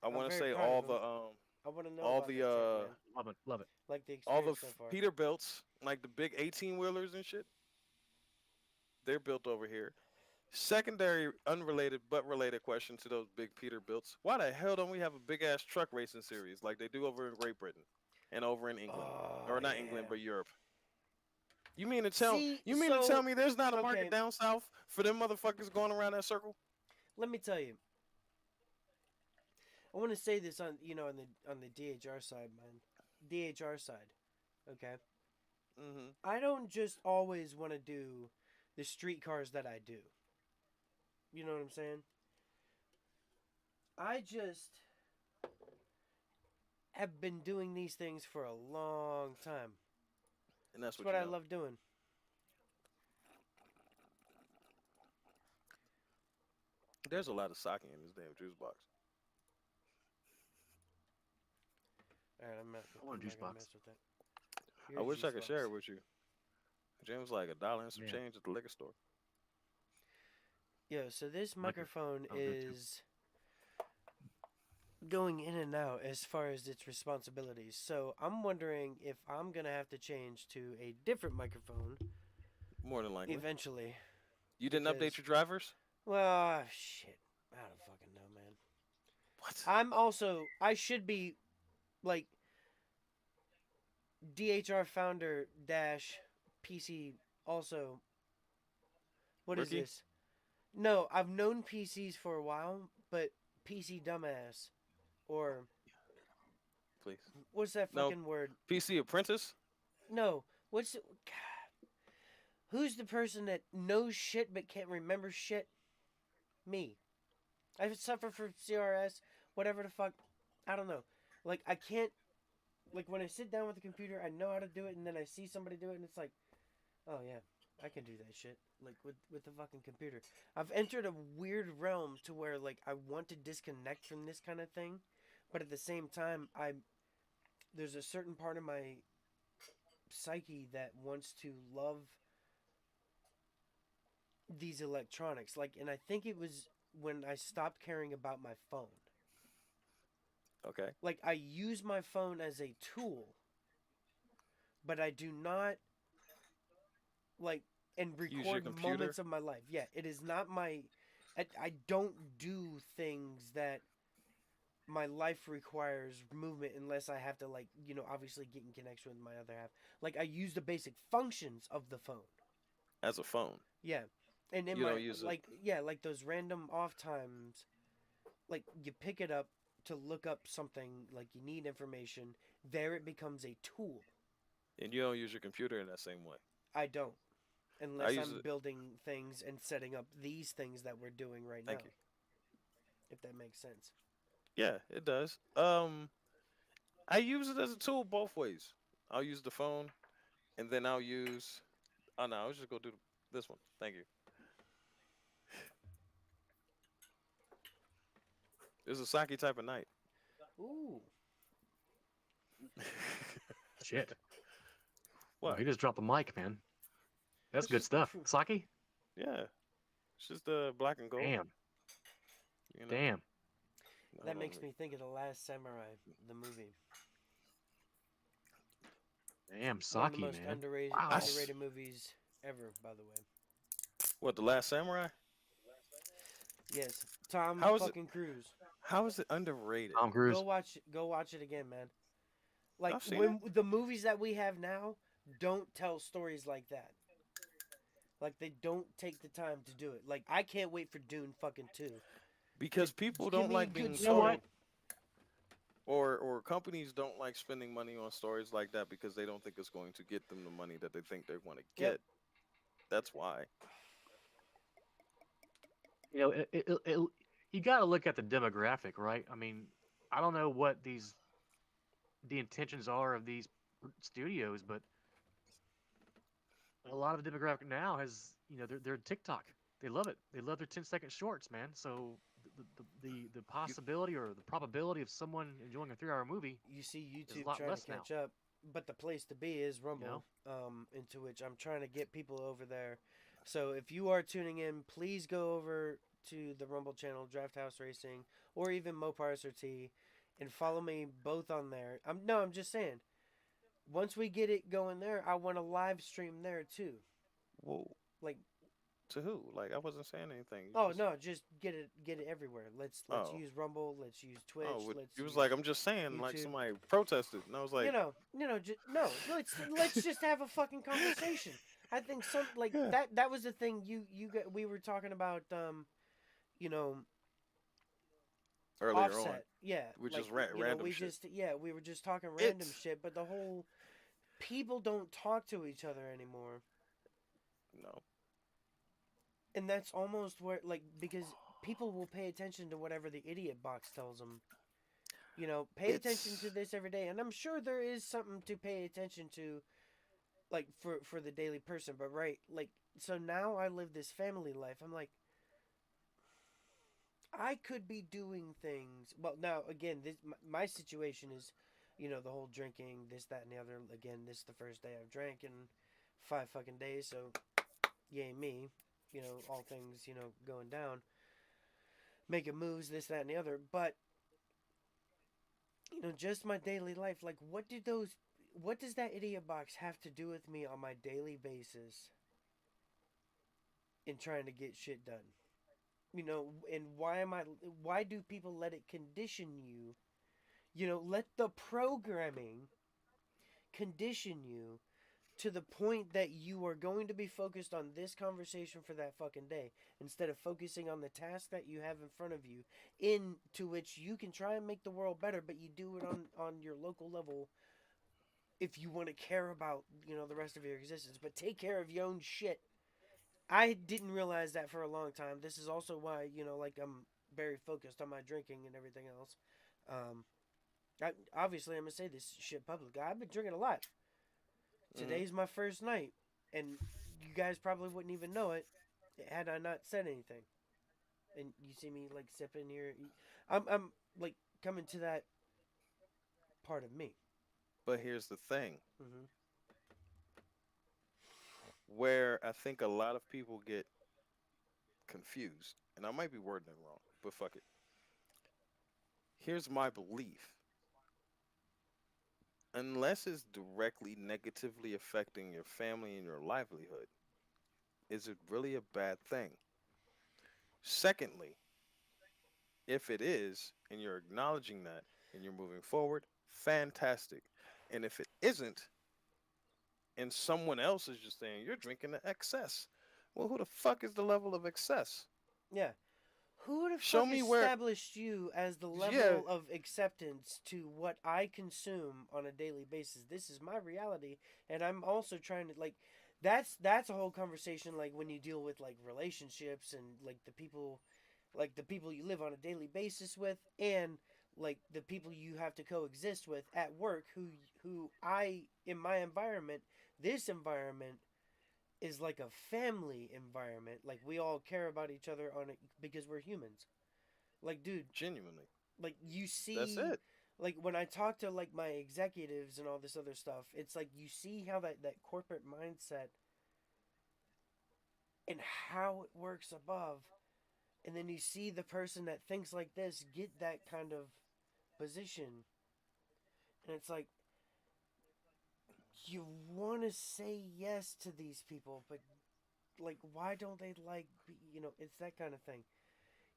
I I'm want to very say proud all of him. the I want to know all about the that truck, man. Love it. Love it. Like the all the experience so far. Peterbilts, like the big 18 wheelers and shit. They're built over here. Secondary, unrelated but related question to those big Peterbilts: why the hell don't we have a big ass truck racing series like they do over in Great Britain and over in England, Oh or not England yeah. but Europe? You mean to tell See, you mean to tell so me there's not a market okay. down south for them motherfuckers going around that circle? Let me tell you. I want to say this on on the DHR side, man. DHR side. Okay. Mm-hmm. I don't just always want to do the street cars that I do. You know what I'm saying? I just have been doing these things for a long time. And that's That's what what you I know. love doing. There's a lot of sake in this damn juice box. All right, I want a I'm juice not gonna box. mess with that. I Your wish I juice could share it box. with you. James like $1 and some Yeah. change at the liquor store. Yeah, so this Liquor. microphone I'll do it too. is going in and out as far as its responsibilities. So I'm wondering if I'm gonna have to change to a different microphone More than likely. eventually. You didn't update Because, your drivers? well, shit, I don't fucking know, man. What? I should be like DHR founder dash PC also. What is Rookie? this? No, I've known PCs for a while, but PC dumbass or Please. what's that No. fucking word? PC apprentice? No, what's it? Who's the person that knows shit but can't remember shit? Me. I suffer from CRS, whatever the fuck. I don't know. Like I can't. Like when I sit down with the computer, I know how to do it, and then I see somebody do it, and it's like, oh yeah, I can do that shit. Like with the fucking computer, I've entered a weird realm to where like I want to disconnect from this kind of thing, but at the same time, there's a certain part of my psyche that wants to love these electronics. Like, and I think it was when I stopped caring about my phone. Okay. Like I use my phone as a tool, but I do not like and Use your record computer? moments of my life. Yeah, it is not my. I don't do things that my life requires movement unless I have to, like, obviously get in connection with my other half. Like, I use the basic functions of the phone. As a phone. Yeah. And in You my, don't use it. like, yeah, like those random off times, like, you pick it up to look up something, like, you need information. There it becomes a tool. And you don't use your computer in that same way. I don't. I Unless use I'm it. building things and setting up these things that we're doing right Thank now. you. If that makes sense. Yeah, it does. I use it as a tool both ways. I'll use the phone, and then I'll use. Oh no, I was just gonna do this one. Thank you. It's a sake type of night. Ooh. Shit. Oh, What? he just dropped the mic, man. That's It's good just stuff. Saki? yeah. It's just black and gold. Damn. You know. Damn. That Hold on. makes me think of The Last Samurai, the movie. Damn, One of the Saki, most man. underrated Wow. underrated movies ever, by the way. What, the Last Samurai? Yes, Tom How is it? fucking Cruise. How is it underrated? Tom Cruise. Go watch it again, man. Like, I've seen it. when the movies that we have now don't tell stories like that. Like, they don't take the time to do it. Like, I can't wait for Dune fucking 2. Because people Give don't me a like good being You know what? story. told, or companies don't like spending money on stories like that because they don't think it's going to get them the money that they think they want to Yep. get. That's why. You know, you got to look at the demographic, right? I mean, I don't know what the intentions are of these studios, but a lot of the demographic now has, they're TikTok. They love it. They love their 10-second shorts, man. So the You, possibility or the probability of someone enjoying a 3-hour movie You see is a YouTube lot trying to less now. catch up, but the place to be is You know, Rumble, into which I'm trying to get people over there. So if you are tuning in, please go over to the Rumble channel, Draft House Racing, or even Mopar SRT, and follow me both on there. I'm just saying. Once we get it going there, I want to live stream there too. whoa, Like, to who? Like I wasn't saying anything. You oh just no, just get it everywhere. Let's oh use Rumble, let's use Twitch, let's you was use like I'm just saying like YouTube. somebody protested, and I was like, Just no. Let's just have a fucking conversation. I think some, like, yeah, that was the thing we were talking about, you know earlier on, offset. Yeah, we like, just random shit. we were just talking random It's shit, but the whole people don't talk to each other anymore. no, And that's almost where, like, because people will pay attention to whatever the idiot box tells them. Pay attention to it's this every day, and I'm sure there is something to pay attention to, like, for the daily person. But right, like, so now I live this family life. I'm like, I could be doing things. Well, now again, this my situation is, the whole drinking, this, that, and the other. Again, this is the first day I've drank in 5 fucking days, so yay me. All things, going down, making moves, this, that, and the other. But just my daily life. Like, what does that idiot box have to do with me on my daily basis in trying to get shit done? And why do people let it condition you? Let the programming condition you to the point that you are going to be focused on this conversation for that fucking day instead of focusing on the task that you have in front of you, into which you can try and make the world better, but you do it on your local level if you want to care about, the rest of your existence. But take care of your own shit. I didn't realize that for a long time. This is also why, like, I'm very focused on my drinking and everything else. um obviously I'm gonna say this shit publicly. I've been drinking a lot. mm-hmm. Today's my first night, and you guys probably wouldn't even know it had I not said anything. And you see me, like, sipping here. I'm like coming to that part of me. But here's the thing, Hmm. where I think a lot of people get confused, and I might be wording it wrong, but fuck it. Here's my belief. Unless it's directly negatively affecting your family and your livelihood, is it really a bad thing? Secondly, If it is, and you're acknowledging that, and you're moving forward, fantastic. And if it isn't, and someone else is just saying you're drinking the excess, well, who the fuck is the level of excess? Yeah. Who the Show fuck me where. established you as the Yeah, level of acceptance to what I consume on a daily basis? This is my reality, and I'm also trying to like. That's a whole conversation. Like when you deal with like relationships and like the people you live on a daily basis with, and like the people you have to coexist with at work. Who I in my environment, this environment is like a family environment. Like we all care about each other on it because we're humans. Like dude, genuinely. like you That's see it. like when I talk to like my executives and all this other stuff, it's like you see how that corporate mindset and how it works above, and then you see the person that thinks like this get that kind of position, and it's like you want to say yes to these people, but like why don't they like it's that kind of thing.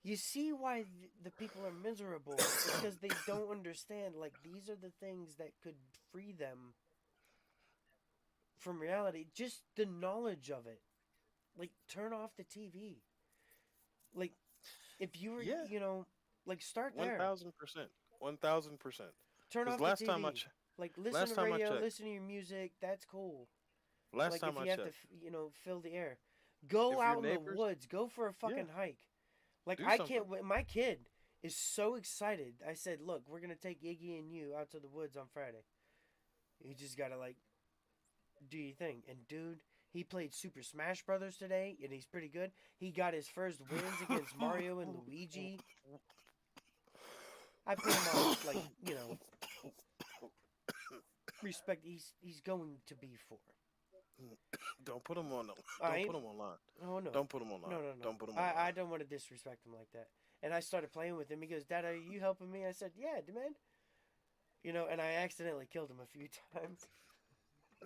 You see why the people are miserable. It's because they don't understand. Like these are the things that could free them from reality. Just the knowledge of it. Like turn off the TV. Like if you were, Yeah, like start one there. thousand percent, 1,000%. Turn Because off the TV. Like listen last to time I radio, checked, listen to your music. That's cool. last Like time if I you have to, checked, fill the air. Go if your out in the neighbors, woods. Go for a yeah, fucking hike. Like do I something. can't wait. My kid is so excited. I said, "Look, we're gonna take Iggy and you out to the woods on Friday. You just gotta like do your thing." And dude, he played Super Smash Brothers today, and he's pretty good. He got his first wins against Mario and Luigi. I put him on like respect. He's going to be four. Don't put them on. I Don't ain't. put them online. Oh no, Don't put them online. no. Don't put them I online. don't want to disrespect him like that. And I started playing with him. He goes, "Dad, are you helping me?" I said, "Yeah, man." And I accidentally killed him a few times.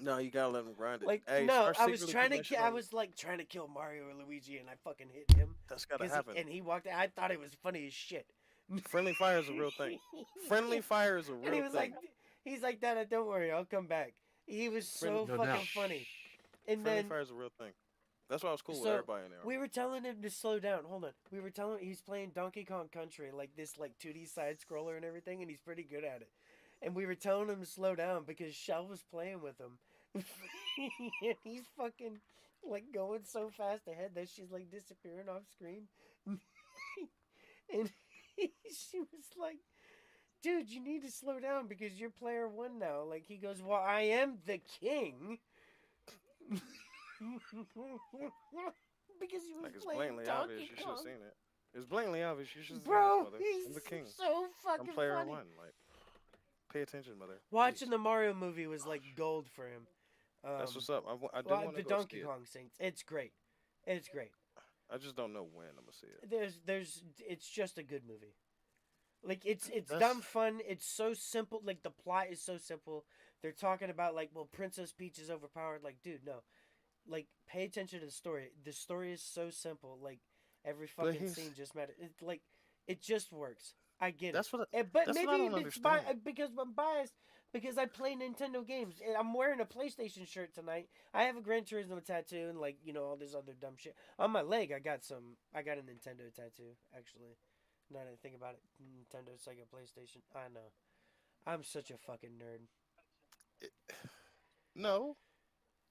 No, you gotta let them grind it. Like Hey, no, start secretly putting that shit I on. was like trying to kill Mario or Luigi, and I fucking hit him That's gotta because happen. he walked. I thought it was funny as shit. Friendly fire is a real thing. Friendly fire is a And he real was thing. like, he's like, "Dad, don't worry, I'll come back." He was Friendly, so No fucking doubt. funny. And friendly then fire is a real thing. That's why I was cool with so everybody in there. we were telling him to slow down. Hold on, we were telling he's playing Donkey Kong Country, like this like 2D side scroller and everything, and he's pretty good at it. And we were telling him to slow down because Shell was playing with him. And he's fucking like going so fast ahead that she's like disappearing off screen. And she was like, "Dude, you need to slow down because you're player one now." Like he goes, "Well, I am the king." Because he was Like it's playing blatantly obvious. Donkey You should have Kong. seen it. It's blatantly obvious. You should have seen this, Bro, mother. he's I'm the king. so I'm fucking player funny. one. Like, pay attention, mother. Watching Please. the Mario movie was like gold for him. That's what's up. I do Well, want to the go Donkey see it. Kong Saints. It's great. It's great. I just don't know when I'm gonna see it. It's just a good movie. Like it's That's dumb fun. It's so simple. Like the plot is so simple. They're talking about like, well, Princess Peach is overpowered. Like, dude, no. Like, pay attention to the story. The story is so simple. Like, every but fucking scene just matters. It just works. I get it. that's what But that's what maybe I don't it's understand. because I'm biased because I play Nintendo games. And I'm wearing a PlayStation shirt tonight. I have a Gran Turismo tattoo and like all this other dumb shit on my leg. I got a Nintendo tattoo actually. Now that I think about it, Nintendo, Sega, PlayStation. I know. I'm such a fucking nerd. It, no,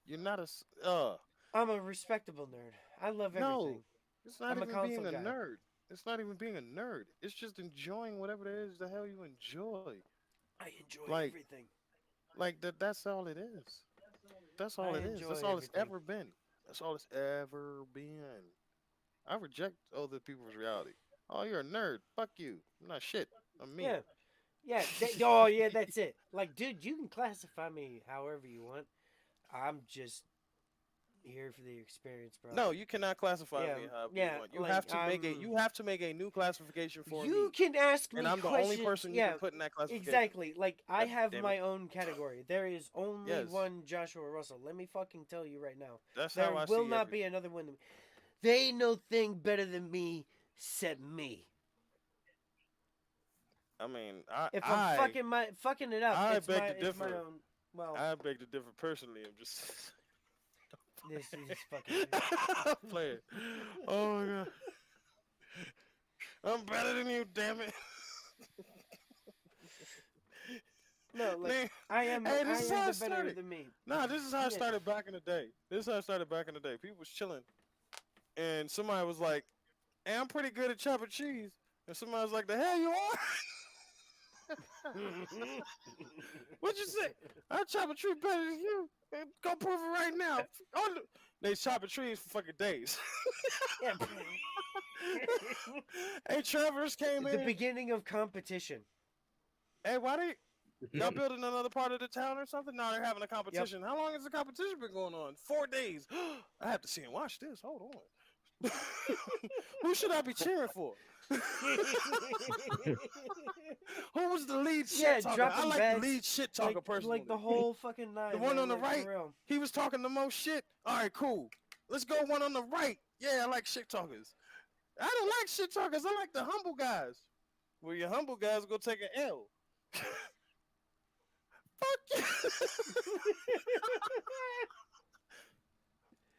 you're not a. I'm a respectable nerd. I love No, everything. it's not I'm a even being console a guy. nerd. It's not even being a nerd. It's just enjoying whatever it is the hell you enjoy. I enjoy Like, everything. that's all it is. That's all I it is. enjoy That's all it's everything. ever been. That's all it's ever been. I reject other people's reality. Oh, you're a nerd. Fuck you. I'm not shit. I'm me. Yeah. Yeah. Oh, yeah, that's it. Like, dude, you can classify me however you want. I'm just here for the experience, bro. No, you cannot classify Yeah. me however you Yeah. want. Like, You have to make a new classification for you me. can ask And me I'm the only questions. person you Yeah. can put in that classification. Exactly. Like, I God have damn it. my own category. There is only Yes. one Joshua Russell. Let me fucking tell you right now. That's There how I will see not every. be another one. They ain't no thing better than me except me. I mean, If I'm fucking it up, I it's beg to my differ. own. Well, I beg to differ personally. I'm just this is fucking. playing. Oh my god, I'm better than you, damn it. No, like Man, I am. hey, I this is am how the it better started. of the me. Nah, this is how it Yeah. started back in the day. This is how it started back in the day. People was chilling, and somebody was like, "Hey, I'm pretty good at chopping cheese," and somebody was like, "The hell you are? What'd you say? I chop a tree better than you. Go prove it right now." They chopping trees for fucking days. Yeah. Hey, Trevor's came The in. beginning of competition. Hey, why they y'all building another part of the town or something? No, they're having a Yep. competition. How long has the competition been going on? 4 days. I have to see and watch this. Hold on. Who should I be cheering for? Who was the lead Yeah, shit talker? I dropping like the bets, lead shit talker personally. like the whole fucking The nine. one man, on the like, right, for real. he was talking the most shit. All right, cool. Let's go one on the right. Yeah, I like shit talkers. I don't like shit talkers. I like the humble guys. Well, your humble guys go take an L. Fuck you.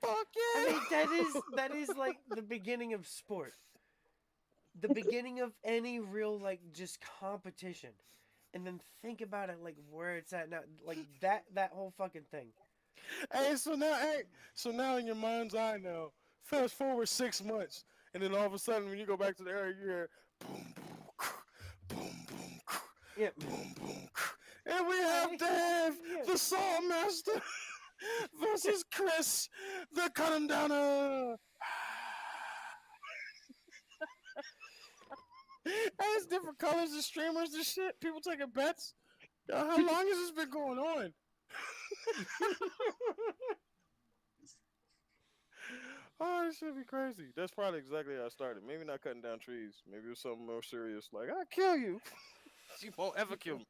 Fuck I yeah. mean, that is like the beginning of sport. The beginning of any real like just competition. And then think about it like where it's at now. Like that whole fucking thing. So now in your mind's eye now, fast forward 6 months, and then all of a sudden when you go back to the area, you hear boom boom boom boom Yeah. boom boom, and we have Dave, Yeah. the Saw Master, versus Chris, the Cut Him Downer. And it's different colors and streamers and shit. People taking bets. How long has this been going on? Oh, this should be crazy. That's probably exactly how I started. Maybe not cutting down trees. Maybe it was something more serious, like I'll kill you. You won't ever kill me.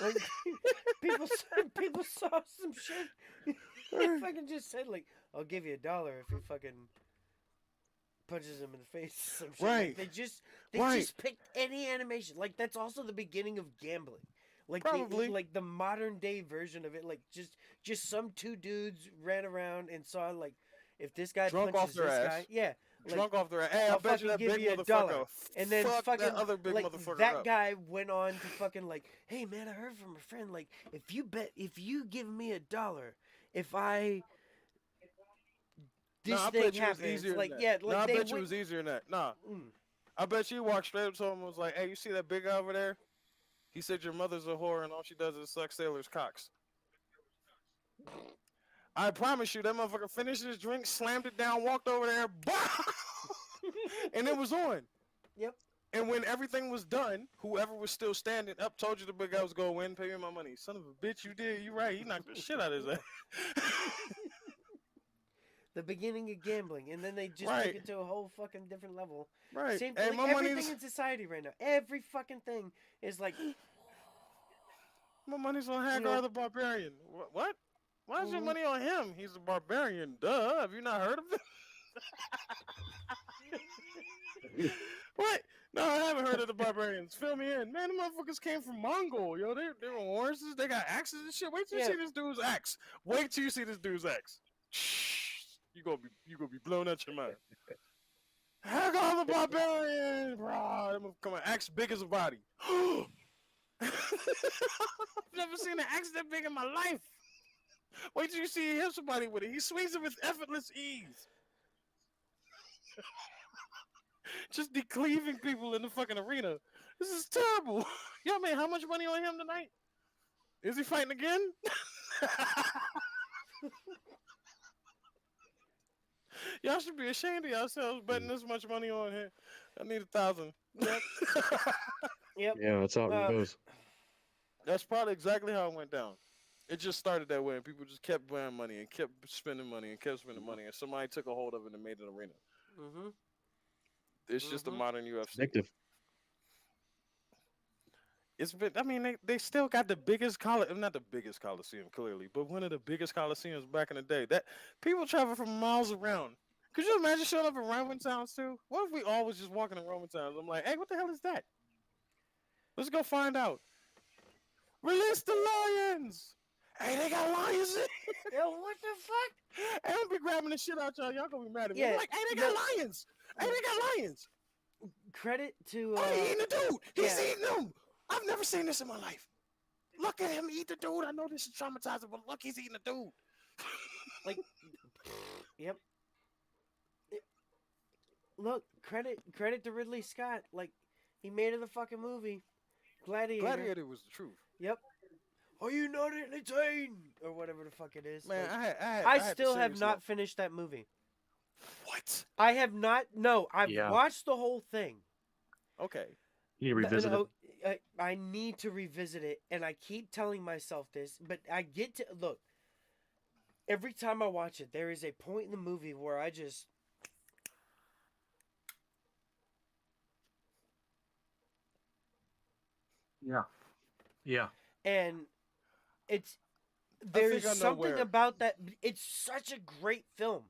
Like people saw some shit. They fucking just said like, "I'll give you $1 if you fucking punches him in the face." Some shit. Right. Like, they just Right. picked any animation. Like that's also the beginning of gambling. Like Probably. like the modern day version of it. Like just some two dudes ran around and saw like if this guy Drunk off punches their this ass. guy, yeah. Like, Drunk off their ass. Hey, I I'll bet you fucking that give big you motherfucker. $1. And then fuck fucking that other big like motherfucker that up. guy went on to fucking like, hey man, I heard from a friend like if you give me $1, if I this Nah, I thing bet you it was happens, easier like than that. yeah, Nah, like I they bet you it went. was easier than that. Nah, Mm. I bet you walked straight up to him and was like, "Hey, you see that big guy over there? He said your mother's a whore and all she does is suck sailors' cocks." I promise you, that motherfucker finished his drink, slammed it down, walked over there, and it was on. Yep. And when everything was done, whoever was still standing up told you the big guy was going to win, pay me my money. Son of a bitch, you did. You right. He knocked the shit out of his ass. The beginning of gambling, and then they just Right. took it to a whole fucking different level. Right. Same Hey, like my everything money's in society right now. Every fucking thing is like my money's on Hagar the Barbarian. What? Why is your Mhm. money on him? He's a barbarian. Duh. Have you not heard of him? What? No, I haven't heard of the barbarians. Fill me in. Man, the motherfuckers came from Mongol, yo. They were horses. They got axes and shit. Wait till you Yeah. see this dude's axe. Wait till you see this dude's axe. You gonna be blown out your mind. Hagar the barbarian, bro. That motherfucker axe big as a body. I've never seen an axe that big in my life. Wait till you see him somebody with it. He swings it with effortless ease. Just decleaving people in the fucking arena. This is terrible. Y'all made how much money on him tonight? Is he fighting again? Y'all should be ashamed of yourselves betting this much money on him. I need 1,000. Yep. Yep. Yeah, that's how it goes. That's probably exactly how it went down. It just started that way, and people just kept buying money and kept spending money and kept spending money, and somebody took a hold of it and made an arena. Mhm. It's just a modern UFC. Addictive. It's been. I mean, they still got the biggest not the biggest coliseum clearly, but one of the biggest coliseums back in the day. That people travel from miles around Could you imagine showing up in Roman towns too? What if we all was just walking in Roman towns? I'm like, hey, what the hell is that? Let's go find out. Release the lions! Hey, they got lions in. Yo, what the fuck? Hey, I'm be grabbing the shit out y'all. Y'all gonna be mad at me. I'm Yeah, like, hey, they got lions. Hey, they got lions. credit to Oh, he eating the dude. He's yeah. eating them. I've never seen this in my life. Look at him eat the dude. I know this is traumatizing, but look, he's eating the dude. Like, yep. Look, credit to Ridley Scott. Like, he made it a fucking movie. Gladiator. Gladiator was the truth. Yep. Are you not entertained? Or whatever the fuck it is. Man, like, I I had still to have seriously- not finished that movie. What? I have not. No, I've Yeah. watched the whole thing. Okay. You need to revisit it. I need to revisit it, and I keep telling myself this, but I get to look. Every time I watch it, there is a point in the movie where I just Yeah. Yeah. and it's think there's I know something where. about that. It's such a great film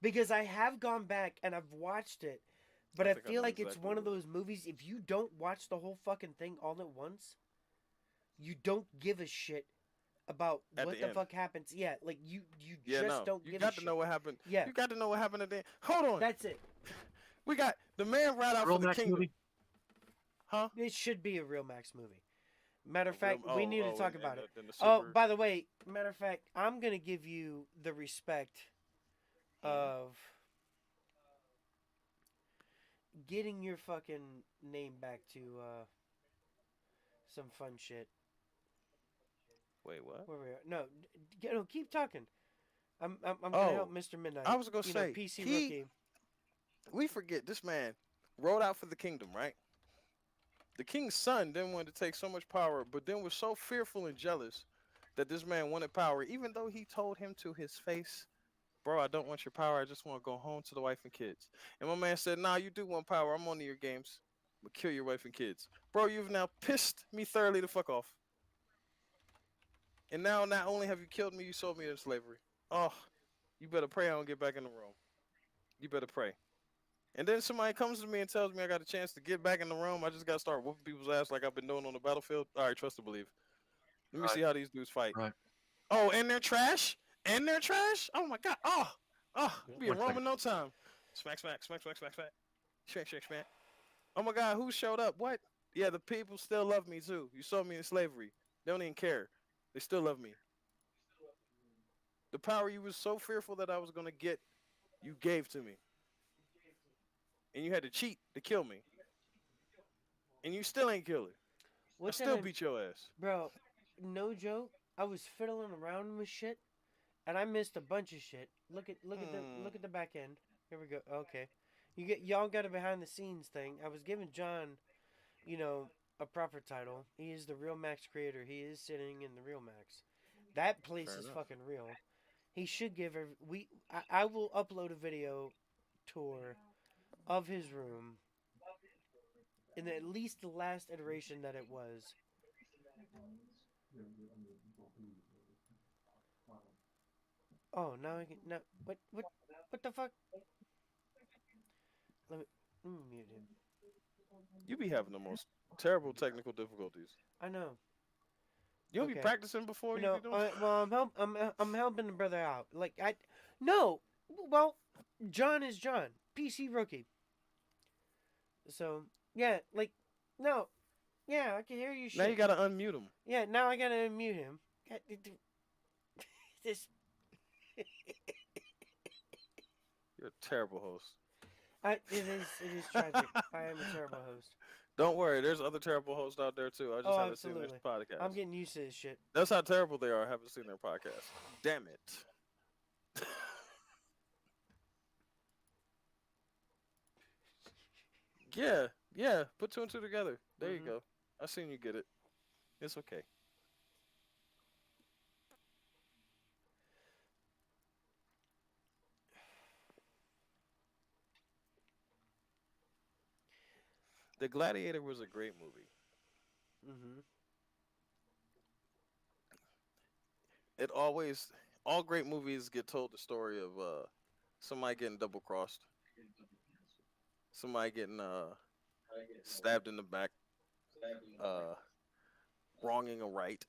because I have gone back and I've watched it, but I think I feel know like it's exactly one of where. those movies. If you don't watch the whole fucking thing all at once, you don't give a shit about At what the the end. fuck happens. Yeah, like you Yeah, just no. don't You give got a to shit. know what happened. Yeah. You got to know what happened at the end. Hold on. That's it. We got the man right out Real for the Max kingdom. movie? Huh? It should be a real Max movie. Matter of Real- fact, we need to talk and about it. the Oh, super- by the way, matter of fact, I'm gonna give you the respect of getting your fucking name back to some fun shit. Wait, what? Where we are? No, no, keep talking. I'm gonna Oh, help Mr. Midnight. I was gonna you know, say, PC he- rookie. We forget this man rode out for the kingdom, right? The king's son then wanted to take so much power, but then was so fearful and jealous that this man wanted power, even though he told him to his face, bro, I don't want your power. I just want to go home to the wife and kids. And my man said, nah, you do want power. I'm on to your games. But kill your wife and kids. Bro, you've now pissed me thoroughly the fuck off. And now not only have you killed me, you sold me into slavery. Oh, you better pray I don't get back in the room. You better pray. And then somebody comes to me and tells me I got a chance to get back in the room. I just got to start whooping people's ass like I've been doing on the battlefield. All right, trust and believe. Let me Right. see how these dudes fight. Right. Oh, and they're trash? And they're trash? Oh my god. Oh, be in One Rome second. in no time. Smack, smack, smack, smack, smack, smack. Smack, smack, smack. Oh my god, who showed up? What? Yeah, the people still love me too. You sold me in slavery. They don't even care. They still love me. The power you was so fearful that I was gonna get, you gave to me. And you had to cheat to kill me. And you still ain't kill her. I What still time, beat your ass. bro? No joke. I was fiddling around with shit, and I missed a bunch of shit. Look at the back end. Here we go. Okay, y'all got a behind the scenes thing. I was giving John, you know, a proper title. He is the real Max creator. He is sitting in the real Max. That place Fair is enough. fucking real. He should give I will upload a video tour of his room in at least the last iteration that it was. Oh, now I can now what the fuck? Let me mute him. You be having the most terrible technical difficulties. I know. You don't be Okay. practicing before You you know, be doing. well, I'm helping the brother out. Like no, well, John is John, PC rookie. So yeah, like no, yeah, I can hear you. Shit. Now you gotta unmute him. Yeah, now I gotta unmute him. This You're a terrible host. it is tragic. I am a terrible host. Don't worry, there's other terrible hosts out there too. I just Oh, haven't absolutely. seen their podcast. I'm getting used to this shit. That's how terrible they are. I haven't seen their podcast. Damn it. Yeah. Put two and two together. There you Mhm. go. I seen you get it. It's okay. The Gladiator was a great movie. Mhm. All great movies get told the story of somebody getting double crossed, somebody getting stabbed in the back, uh wronging a right.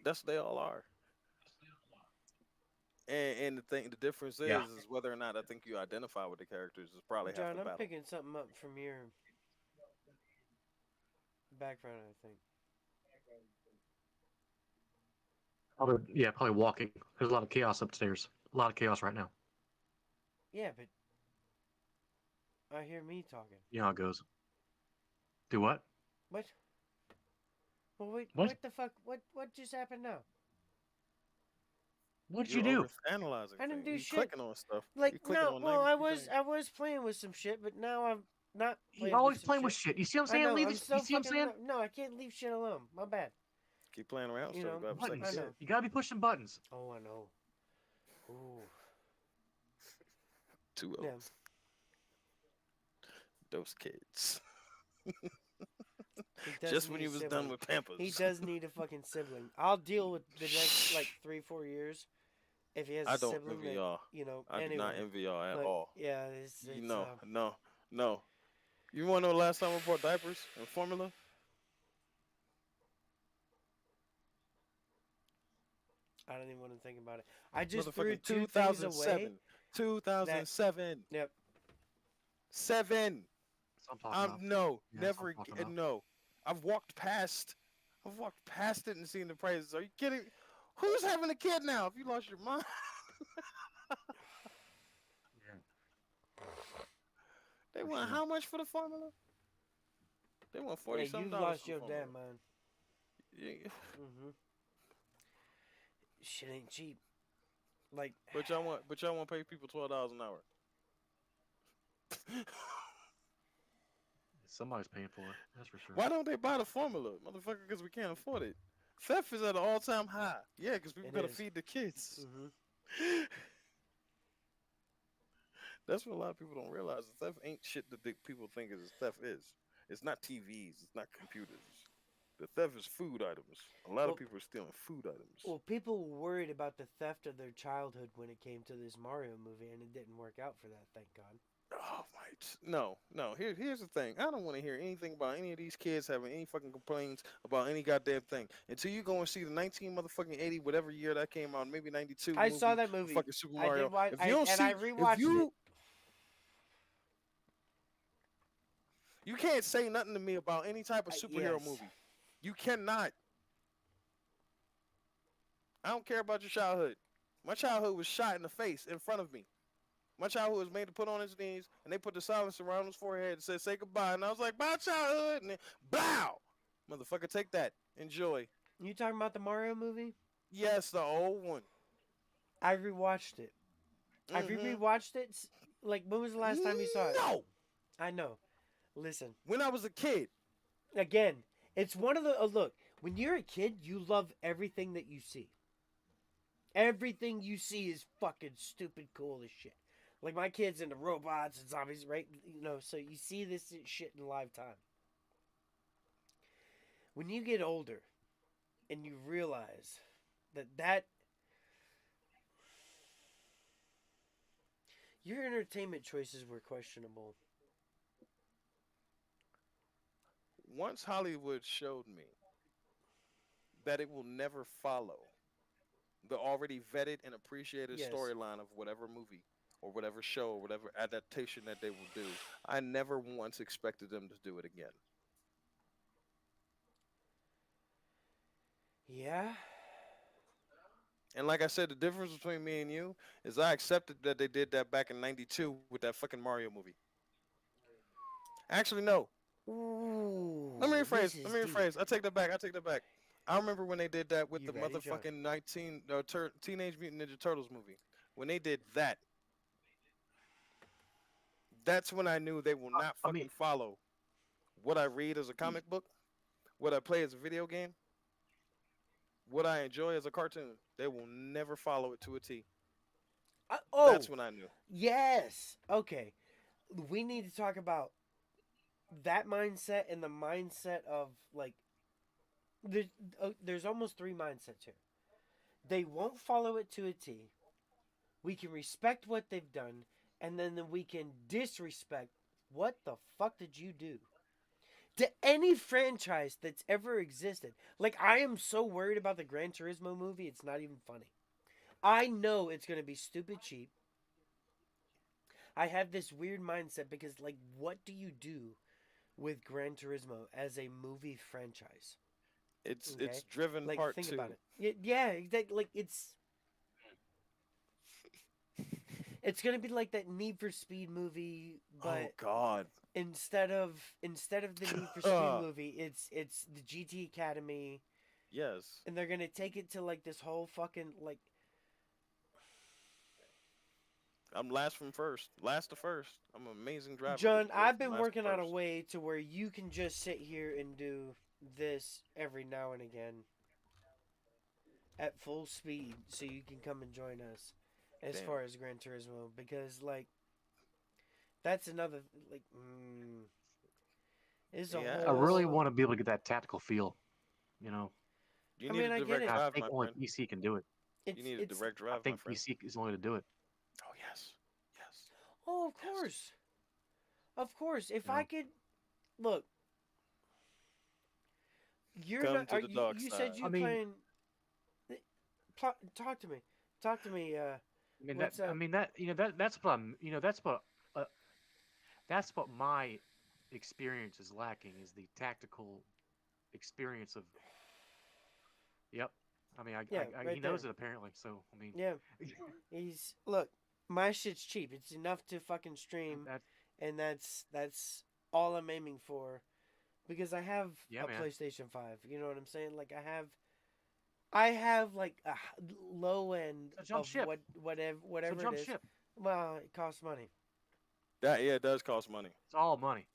That's what they all are. And the difference Yeah. is whether or not I think you identify with the characters is probably half John, the I'm battle. picking something up from your background. I think. Probably walking. There's a lot of chaos upstairs. A lot of chaos right now. Yeah, but I hear me talking. You know how it goes. Do what? What? Well, wait. What? What the fuck? What just happened now? What'd you You're do? over analyzing I didn't things. do You shit. clicking on stuff. Like You clicking no. on Well, negative things. I was playing with some shit, but now I'm not You're playing with always some playing with shit. shit. You see what I'm I saying? know. Leave I'm this. You so see what I'm fucking saying? no. I can't leave shit alone. My bad. Keep playing around. You know, 75 I Buttons. seconds know. in. You gotta be pushing buttons. Oh, I know. Ooh. 2-0. Yeah. Those kids. He does Just when need you a was done sibling. with Pampers. He does need a fucking sibling. I'll deal with the next like 3-4 years if he has I a don't sibling envy that y'all. I do not Anyway, envy y'all at but all. yeah, You it's know, no, no. You want to know the last time I bought diapers and formula? I don't even want to think about it. I just threw Motherfucking two things away. 2007. That 2007. Yep. 7. That's what I'm talking about. No, Yeah, that's what never I'm talking again. about. No. I've walked past. I've walked past it and seen the prices. Are you kidding? Who's having a kid now? If you lost your mind, Yeah. they For want sure. how much for the formula? They want Yeah, 40 something you've dollars lost for the your formula. damn mind. Yeah. Mm-hmm. Shit ain't cheap. Like, But y'all want to pay people $12 an hour. Somebody's paying for it. That's for sure. Why don't they buy the formula, motherfucker? Because we can't afford it. Theft is at an all-time high. Yeah, because people it gotta is. feed the kids. Mm-hmm. That's what a lot of people don't realize. The theft ain't shit that people think is theft is. It's not TVs. It's not computers. The theft is food items. A lot of Well, people are stealing food items. well, people were worried about the theft of their childhood when it came to this Mario movie, and it didn't work out for that. Thank God. Oh my! No. Here's the thing. I don't want to hear anything about any of these kids having any fucking complaints about any goddamn thing until you go and see the 19 motherfucking 80 whatever year that came out, maybe 92 I saw movie, that of movie. fucking Super I did Mario. watch. If you don't I see, if rewatched it. you can't say nothing to me about any type of superhero Yes. movie. You cannot. I don't care about your childhood. My childhood was shot in the face in front of me. My childhood was made to put on his knees, and they put the silence around his forehead and said, "Say goodbye." And I was like, "Bye, childhood." And then, bow, motherfucker, take that. Enjoy. You talking about the Mario movie? Yes, the old one. I rewatched it. Have you Mm-hmm. rewatched it? Like, when was the last time you saw it? No, I know. Listen, when I was a kid. again, it's one of the. Look, when you're a kid, you love everything that you see. Everything you see is fucking stupid cool as shit. Like, my kid's into robots and zombies, right? You know, so you see this shit in live time. When you get older and you realize that your entertainment choices were questionable. Once Hollywood showed me that it will never follow the already vetted and appreciated Yes. storyline of whatever movie or whatever show or whatever adaptation that they will do, I never once expected them to do it again. Yeah. And like I said, the difference between me and you is I accepted that they did that back in '92 with that fucking Mario movie. Actually, no. Ooh. Let me This rephrase. is Let me deep. rephrase. I take that back. I take that back. I remember when they did that with You the ready, John? motherfucking Teenage Mutant Ninja Turtles movie. When they did that, that's when I knew they will not I mean, fucking follow what I read as a comic book, what I play as a video game, what I enjoy as a cartoon. They will never follow it to a T. Oh, That's when I knew. yes. Okay. We need to talk about that mindset and the mindset of, like, there's almost three mindsets here. They won't follow it to a T. we can respect what they've done, and then we can disrespect what the fuck did you do to any franchise that's ever existed. Like, I am so worried about the Gran Turismo movie, it's not even funny. I know it's going to be stupid cheap. I have this weird mindset because, like, what do you do with Gran Turismo as a movie franchise? It's Okay, Driven like Part think about Two. it. Yeah, exactly. Like it's gonna be like that Need for Speed movie, Oh but God. instead of the Need for Speed movie, it's the GT Academy, Yes. and they're gonna take it to like this whole fucking like I'm last from first. Last to first. I'm an amazing driver John. with I've been last to working on a first. way to where you can just sit here and do this every now and again at full speed, so you can come and join us as Damn. far as Gran Turismo because like that's another like is a Yeah. I really whole. want to be able to get that tactical feel. You know, You I need a mean, I get direct it. I drive, think my only friend. PC can do it. You It's need a it's. direct I drive, my think friend. PC is only to do it. Oh yes. Yes. Oh, of Yes. course, of course. If You I know, could look, you're not. Come to Are the you? dark You said side. you I mean, playing. Talk to me. Talk to me. What's I up? mean that that's what I'm uh, that's what my experience is lacking is the tactical experience of. Yep. I mean, Yeah, he right there. knows it apparently. So I mean, Yeah, he's look. My shit's cheap. It's enough to fucking stream, that and that's all I'm aiming for because I have yeah, a man, PlayStation 5. You know what I'm saying? Like I have like a low end it's a jump of ship. It's a whatever it jump is. ship. Well, it costs money. That yeah, it does cost money. It's all money.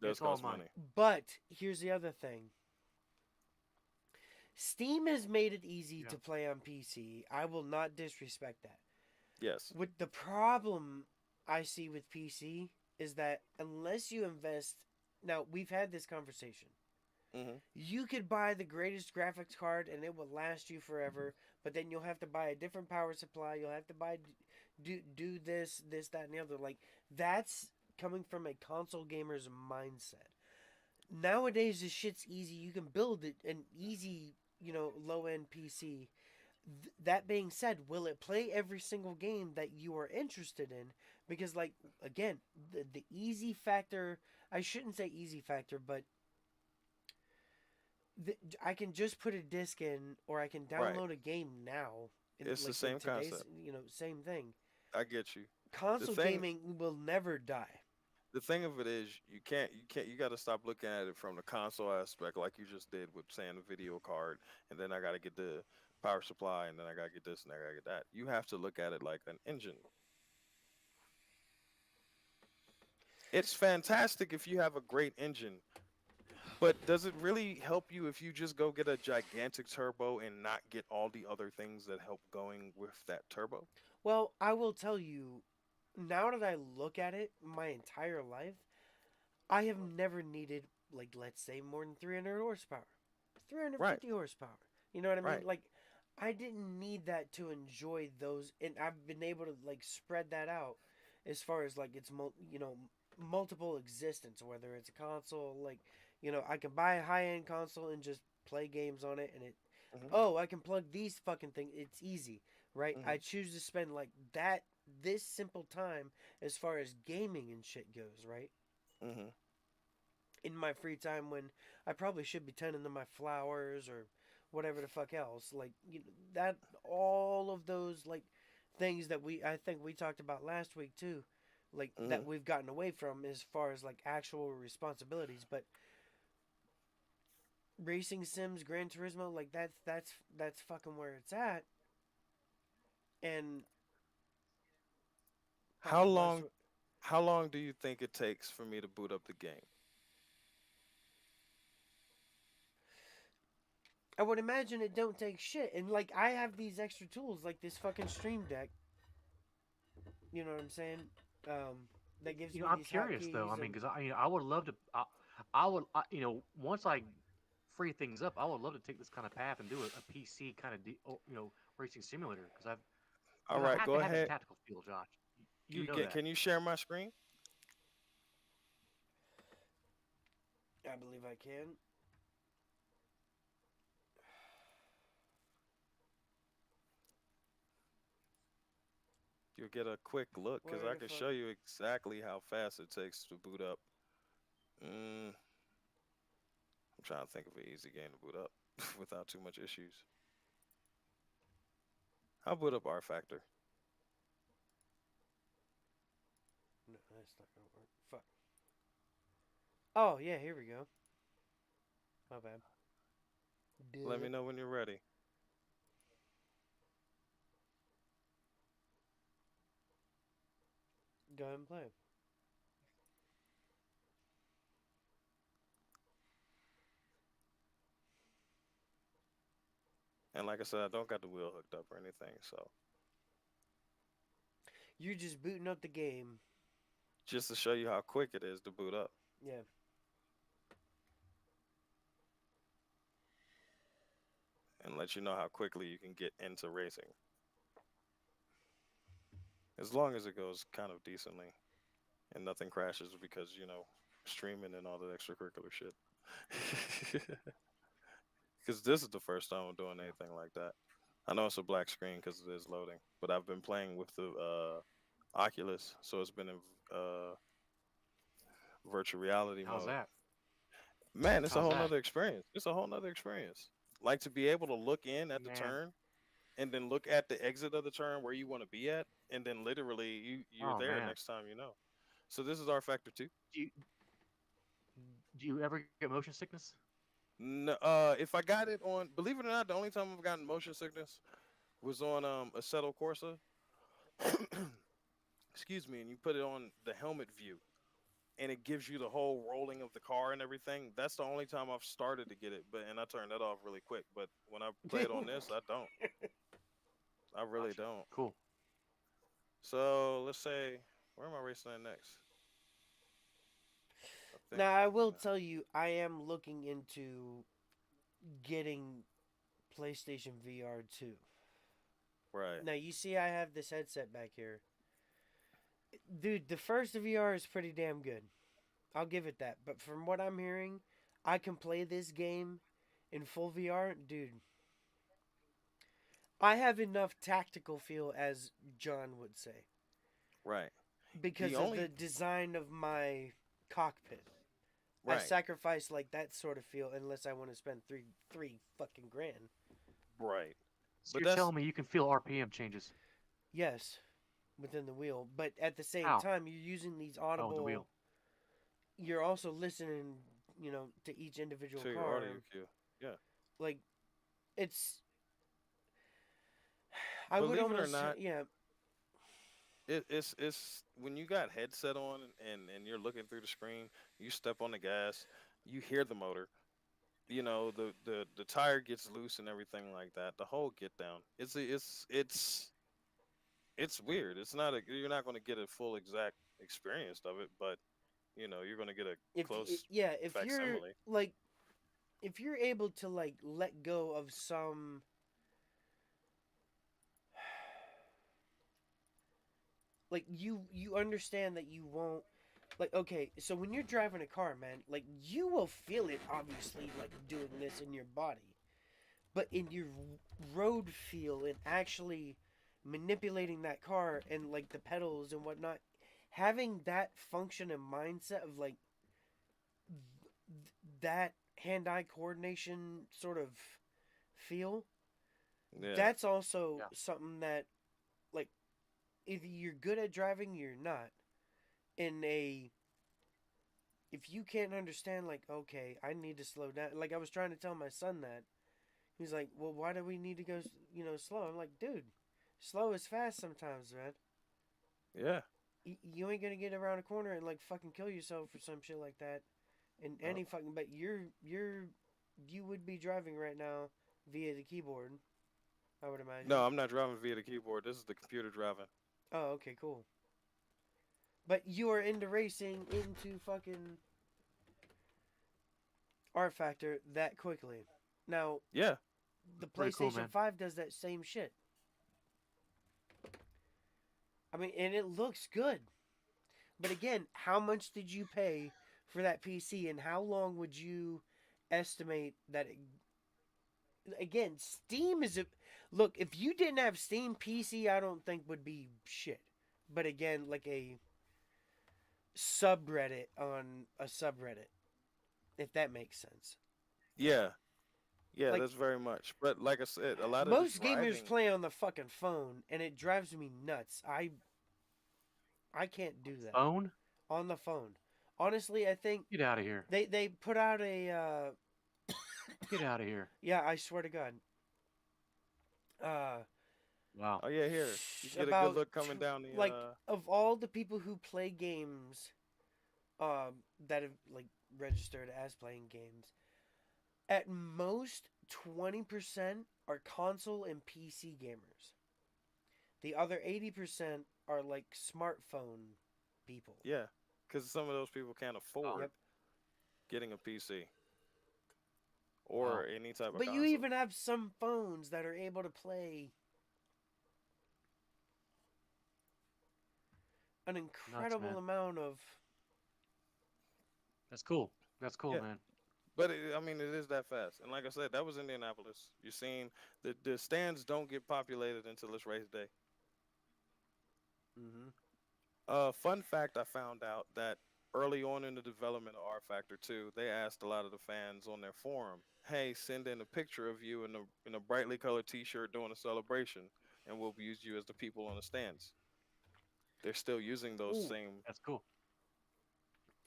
It does It's all cost money. money. But here's the other thing. Steam has made it easy Yeah. to play on PC. I will not disrespect that. Yes. With the problem I see with PC is that unless you invest, now we've had this conversation. Hmm. You could buy the greatest graphics card and it will last you forever, but then you'll have to buy a different power supply. You'll have to buy do this that and the other. Like that's coming from a console gamer's mindset. Nowadays this shit's easy. You can build it an easy, low end PC. That being said, will it play every single game that you are interested in? Because like again, the easy factor, I shouldn't say easy factor, but I can just put a disc in or I can Right. download a game now in It's the like in same today's, concept. same thing. I get you. The Console thing gaming will never die. the thing of it is you got to stop looking at it from the console aspect like you just did with saying the video card and then I got to get the power supply and then I got to get this and I got to get that. You have to look at it like an engine. It's fantastic if you have a great engine, but does it really help you if you just go get a gigantic turbo and not get all the other things that help going with that turbo? Well, I will tell you, now that I look at it, my entire life, I have never needed like let's say more than 300 horsepower, Right, 350 horsepower. You know what I mean? right. Like I didn't need that to enjoy those, and I've been able to like spread that out as far as like it's multiple existence, whether it's a console, like I can buy a high end console and just play games on it, and it Hmm. oh I can plug these fucking things. It's easy, right? I Hmm. choose to spend like that this simple time as far as gaming and shit goes, right? Hmm. In my free time when I probably should be tending to my flowers or whatever the fuck else. Like that, all of those like things that I think we talked about last week too, like that Hmm. we've gotten away from as far as like actual responsibilities. But racing sims, Gran Turismo, like that's fucking where it's at. And How what's long how long do you think it takes for me to boot up the game? I would imagine it don't take shit. And like I have these extra tools like this fucking stream deck. You know what I'm saying? That gives me I'm these curious though. I hotkeys mean, and because I would love to. I would once I free things up, I would love to take this kind of path and do a PC kind of racing simulator because All I right, have go to have that ahead. tactical feel, Josh. You You know get? that. Can you share my screen? I believe I can. You'll get a quick look because Where I the can fuck? show you exactly how fast it takes to boot up. I'm trying to think of an easy game to boot up without too much issues. I'll boot up R Factor. No, that's not gonna work. Fuck. Oh yeah, here we go. My bad. Let me Duh. know when you're ready. Go ahead and play. And like I said, I don't got the wheel hooked up or anything, so You're just booting up the game. just to show you how quick it is to boot up Yeah. and let you know how quickly you can get into racing. As long as it goes kind of decently and nothing crashes because, streaming and all the extracurricular shit. Because this is the first time I'm doing anything like that. I know it's a black screen because it is loading, but I've been playing with the Oculus, so it's been in uh, virtual reality How's mode. that? Man, it's a How's whole that? nother experience. It's a whole nother experience. Like to be able to look in at the Man. turn and then look at the exit of the turn where you want to be at, and then literally you're Oh there man. next time you know. So this is our factor two. Do you do you ever get motion sickness? No, if I got it on, believe it or not, the only time I've gotten motion sickness was on Assetto Corsa. Excuse me, and you put it on the helmet view, and it gives you the whole rolling of the car and everything. That's the only time I've started to get it, and I turned that off really quick. But when I play it on this, I don't. I really Gotcha. don't. Cool. So let's say, where am I racing at next? I think. Now I will tell you, I am looking into getting PlayStation VR 2. Right. Now you see, I have this headset back here, dude. The first VR is pretty damn good. I'll give it that. But from what I'm hearing, I can play this game in full VR, dude. I have enough tactical feel, as John would say, Right. The because of the only design of my cockpit. I right. sacrifice like that sort of feel unless I want to spend three fucking grand. Right. So But you're that's telling me you can feel RPM changes? Yes, within the wheel, but at the same How? time, you're using these Oh, the audible. wheel. You're also listening, to each individual to your car. audio cue. Yeah. Like it's. I would Believe it or almost, not, yeah. it's when you got headset on and you're looking through the screen, you step on the gas, you hear the motor, the tire gets loose and everything like that. The whole get down. It's weird. It's not a you're not going to get a full exact experience of it, but you're going to get a close Yeah, if you're facsimile. like, if you're able to like let go of some, like you understand that you won't, like, okay, so when you're driving a car, man, like you will feel it obviously, like doing this in your body, but in your road feel and actually manipulating that car and like the pedals and whatnot, having that function and mindset of like that hand-eye coordination sort of feel, Yeah. that's also Yeah. something that, like, either you're good at driving or you're not. In a If you can't understand, like, okay, I need to slow down, like I was trying to tell my son that, he's like, well, why do we need to go, slow? I'm like, dude, slow is fast sometimes, man. Yeah. You ain't gonna get around a corner and like fucking kill yourself or some shit like that. And No. any fucking, but you would be driving right now via the keyboard, I would imagine. No, I'm not driving via the keyboard. This is the computer driving. Oh, okay, cool. But you are into racing, into fucking R Factor that quickly. Now, Yeah. the Pretty cool, PlayStation man. 5 does that same shit. I mean, and it looks good. But again, how much did you pay for that PC, and how long would you estimate that? Again, Steam is a look. If you didn't have Steam, PC, I don't think would be shit. But again, like a subreddit on a subreddit, if that makes sense. Yeah, yeah, Like that's very much. But like I said, a lot of the most gamers driving. play on the fucking phone, and it drives me nuts. I can't do that Phone? on the phone. Honestly, I think Get out of here. they put out a Get out of here. yeah. I swear to God. Uh, Wow. Oh yeah, here you can get a good about look coming down the. like of all the people who play games, that have like registered as playing games, at most 20% are console and PC gamers. The other 80% are like smartphone people. Yeah, because some of those people can't Oh, afford Yep. getting a PC wow. or any type of But you console. even have some phones that are able to play an Nuts, incredible man. amount of. That's cool. That's cool, Yeah, man. but I mean, it is that fast. And like I said, that was Indianapolis. You're seeing the stands don't get populated until it's race day. Hmm. Fun fact: I found out that early on in the development of R Factor 2, they asked a lot of the fans on their forum, "Hey, send in a picture of you in a brightly colored T-shirt doing a celebration, and we'll use you as the people on the stands." They're still using those Ooh, same. That's cool.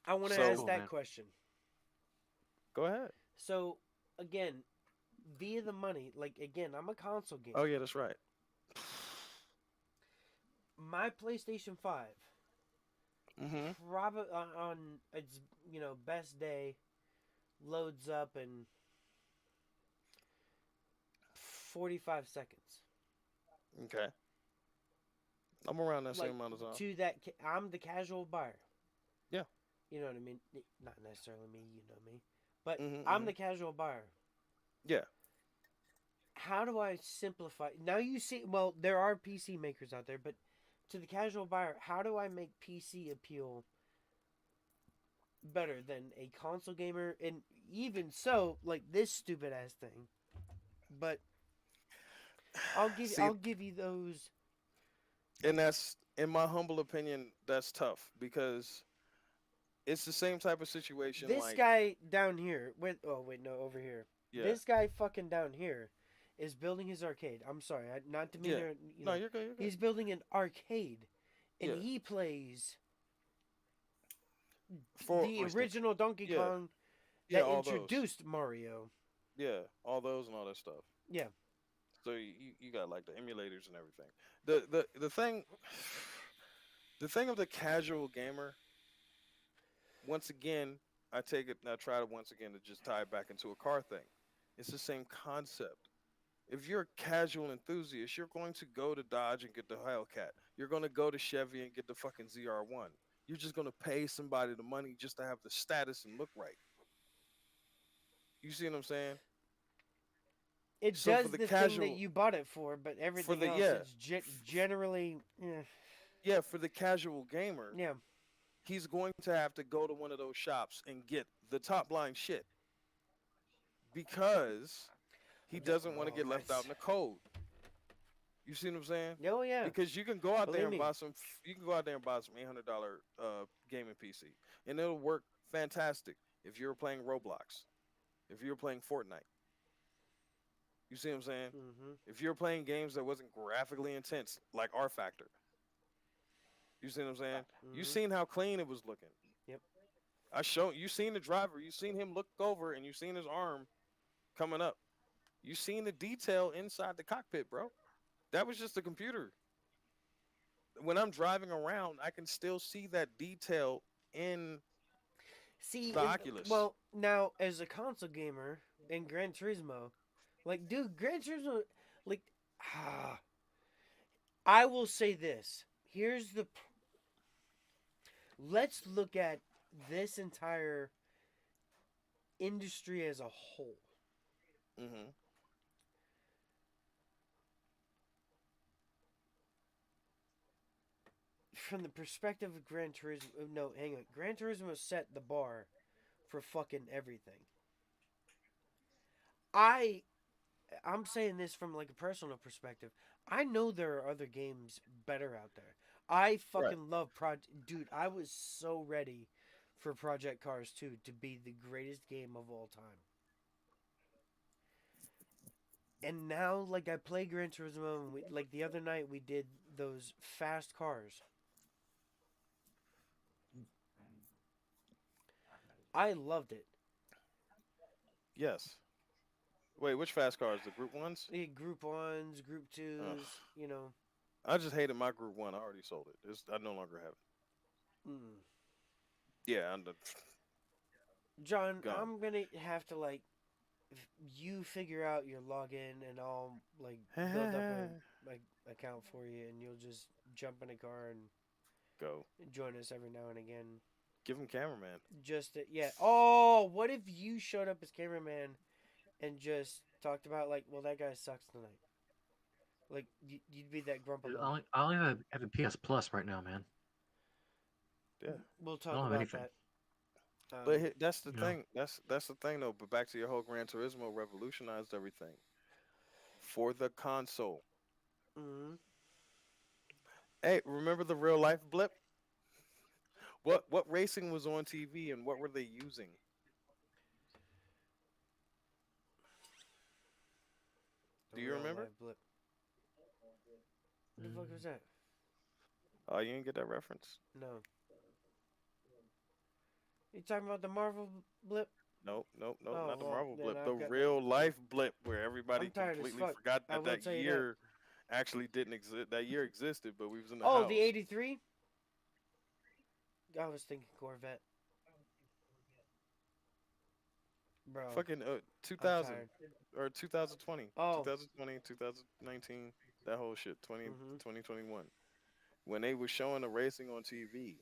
I want to That's So ask cool, that man. question. go ahead. So, again, via the money, like again, I'm a console Oh gamer. yeah, that's right. My PlayStation 5 Mm-hmm. probably on its best day loads up in 45 seconds. Okay. I'm around that same Like amount of time. to that, I'm the casual buyer. Yeah. You know what I mean? Not necessarily me, you know me, but Mm-hmm. I'm Mm-hmm. the casual buyer. Yeah. How do I simplify? Now you see, well, there are PC makers out there, but to the casual buyer, how do I make PC appeal better than a console gamer? And even so, like this stupid ass thing. But See, I'll give you those. and that's in my humble opinion, that's tough because it's the same type of situation. This Like, guy down here with oh wait no over here. yeah, This guy fucking down here is building his arcade. I'm sorry, not to mean yeah. there. No, you're good. You're good. He's building an arcade, and Yeah. he plays For the Joystick. original Donkey yeah, Kong yeah, that all those. introduced Mario. Yeah, all those and all that stuff. Yeah. So you got like the emulators and everything. The thing, the thing of the casual gamer. Once again, I take it. And I try to once again to just tie it back into a car thing. It's the same concept. If you're a casual enthusiast, you're going to go to Dodge and get the Hellcat. You're going to go to Chevy and get the fucking ZR1. You're just going to pay somebody the money just to have the status and look right. You see what I'm saying? It So for does the the thing that casual, you bought it for, but for everything the else yeah, it's generally yeah, for the casual gamer, yeah. he's going to have to go to one of those shops and get the top line shit because he doesn't want to Oh, get left out that's in the cold. You see what I'm saying? oh yeah. Because you can go out there Believe and me. buy some. You can go out there and buy some $800 gaming PC, and it'll work fantastic if you're playing Roblox, if you're playing Fortnite. You see what I'm saying? Hmm. If you're playing games that wasn't graphically intense like R Factor, you see what I'm saying? You Hmm. seen how clean it was looking. Yep. I showed you seen the driver, you seen him look over, and you seen his arm coming up. You seen the detail inside the cockpit, bro. That was just a computer. When I'm driving around, I can still see that detail in See, the and Oculus. well, now as a console gamer in Gran Turismo, like, dude, Gran Turismo, like, ah, I will say this. Here's the. Let's look at this entire industry as a whole. Hmm. from the perspective of Gran Turismo. No, hang on. Gran Turismo set the bar for fucking everything. I I'm saying this from like a personal perspective. I know there are other games better out there. I Right. fucking love Dude, I was so ready for Project Cars 2 to be the greatest game of all time. And now, like, I play Gran Turismo, and like the other night we did those fast cars. I loved it. Yes. Wait, which fast cars? The group ones? The group ones, group Ugh. twos, you know. I just hated my group one. I already sold it. I no longer have it. Mm. Yeah, I'm John, gone. I'm gonna have to like you figure out your login, and I'll like build up a like account for you, and you'll just jump in a car and Go. join us every now and again. Give him cameraman. Just yeah. Oh, what if you showed up as cameraman and just talked about like, well, that guy sucks tonight. Like you'd be that Dude, grumpalo. I only have a PS Plus right now, man. Yeah. We'll I talk don't have about anything. that. But that's the You know, thing. That's the thing though. But back to your whole Gran Turismo revolutionized everything for the console. Mm-hmm. Hey, remember the real life blip? What racing was on TV and what were they using? The Do you real remember? life blip. What the fuck was mm, that? Oh, you didn't get that reference? No. You talking about the Marvel blip? Nope, nope, nope, Oh not the well, Marvel then blip. The I've got real nothing. life blip where everybody I'm tired as completely fuck. forgot I that will that tell you that. year actually didn't exist. That year existed, but we was in the Oh, the house. '83. I was thinking Corvette, bro. Fucking I'm 2000 tired. or 2020, Oh. 2020, 2019, that whole shit, 20, Mhm. 2021. When they were showing the racing on TV,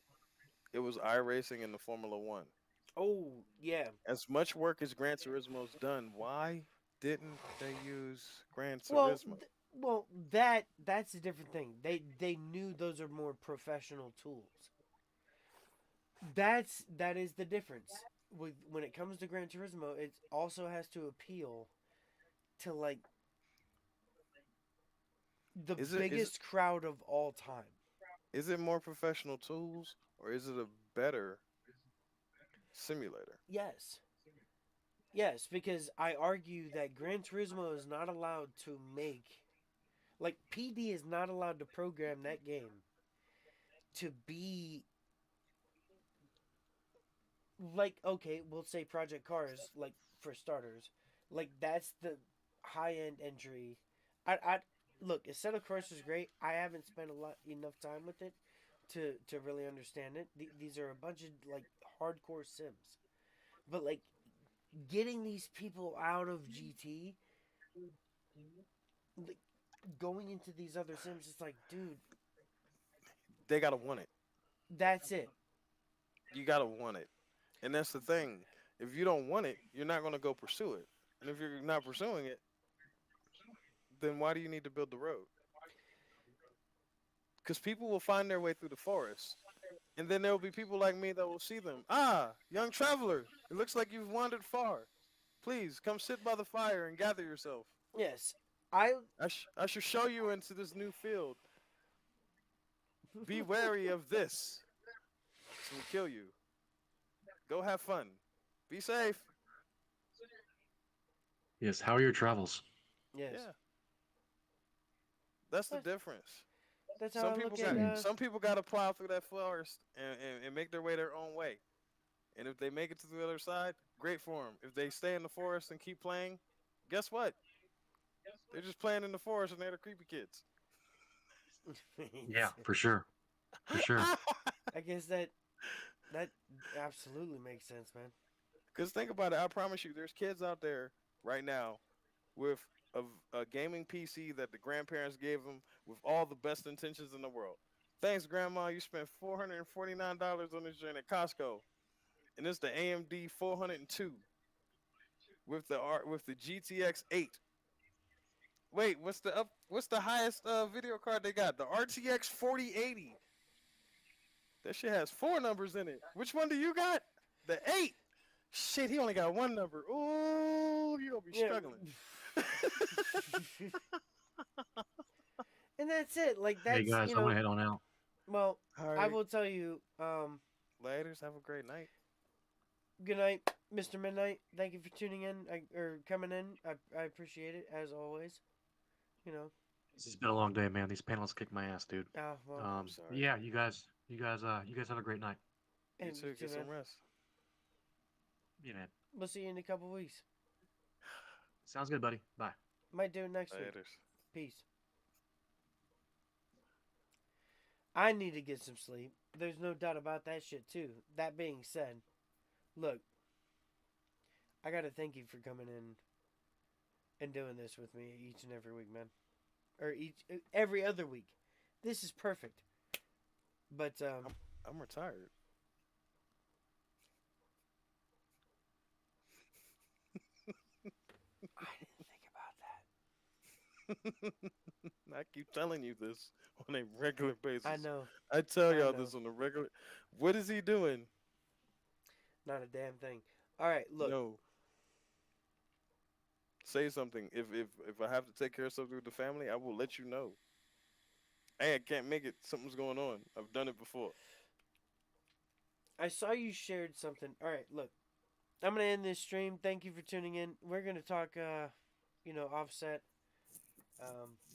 it was iRacing in the Formula One. Oh yeah. As much work as Gran Turismo's done, why didn't they use Gran Well, Turismo? that's a different thing. They knew those are more professional tools. That is the difference. With when it comes to Gran Turismo, it also has to appeal to like the Is it is biggest crowd of all time. is it more professional tools or is it a better simulator? Yes. Yes, because I argue that Gran Turismo is not allowed to make like PD is not allowed to program that game to be like okay, we'll say Project Cars like for starters. Like that's the high end entry. I look, Assetto Corsa is great. I haven't spent a lot enough time with it to really understand it. These are a bunch of like hardcore sims. But like getting these people out of GT, like going into these other sims, it's like, dude, They gotta want it. that's it. You gotta want it, and that's the thing. If you don't want it, you're not gonna go pursue it. And if you're not pursuing it, then why do you need to build the road? Because people will find their way through the forest, and then there will be people like me that will see them. Ah, young traveler, it looks like you've wandered far. Please come sit by the fire and gather yourself. Yes, I. I should show you into this new field. Be wary of this. This will kill you. Go have fun. Be safe. yes. How are your travels? Yes, Yeah, that's the that's, difference. that's how I look at. Some people got to plow through that forest and make their way their own way. And if they make it to the other side, great for them. If they stay in the forest and keep playing, guess what? They're just playing in the forest and they're the creepy kids. Yeah, for sure, for sure. I guess that absolutely makes sense, man. Because think about it. I promise you, there's kids out there right now with a gaming PC that the grandparents gave them with all the best intentions in the world. Thanks, Grandma. You spent $449 on this joint at Costco, and it's the AMD 402 with the GTX 8. Wait, what's the highest video card they got? The RTX 4080. That shit has 4 numbers in it. Which one do you got? The 8. Shit, he only got 1 number. Ooh, you gonna be Yeah. struggling. And that's it. Like Hey that's guys, I'm gonna head on out. Well, All I right. will tell you. Laters. Have a great night. Good night, Mr. Midnight. Thank you for tuning in or coming in. I appreciate it as always. You know. This has been a long day, man. These panels kicked my ass, dude. Well, I'm sorry. Yeah, you guys have a great night. You and too. Get man. some rest. Yeah, man. We'll see you in a couple weeks. Sounds good, buddy. Bye. Might do it next week. Laters. Peace. I need to get some sleep. There's no doubt about that shit too. That being said, look, I gotta thank you for coming in and doing this with me each and every week, man. Or every other week. This is perfect. But I'm retired. I didn't think about that. I keep telling you this on a regular basis. I know. I tell I y'all know. this on a regular. What is he doing? Not a damn thing. All right, look. No. Say something. If I have to take care of something with the family, I will let you know. Hey, I can't make it. Something's going on. I've done it before. I saw you shared something. All right, look. I'm gonna end this stream. Thank you for tuning in. We're gonna talk, offset.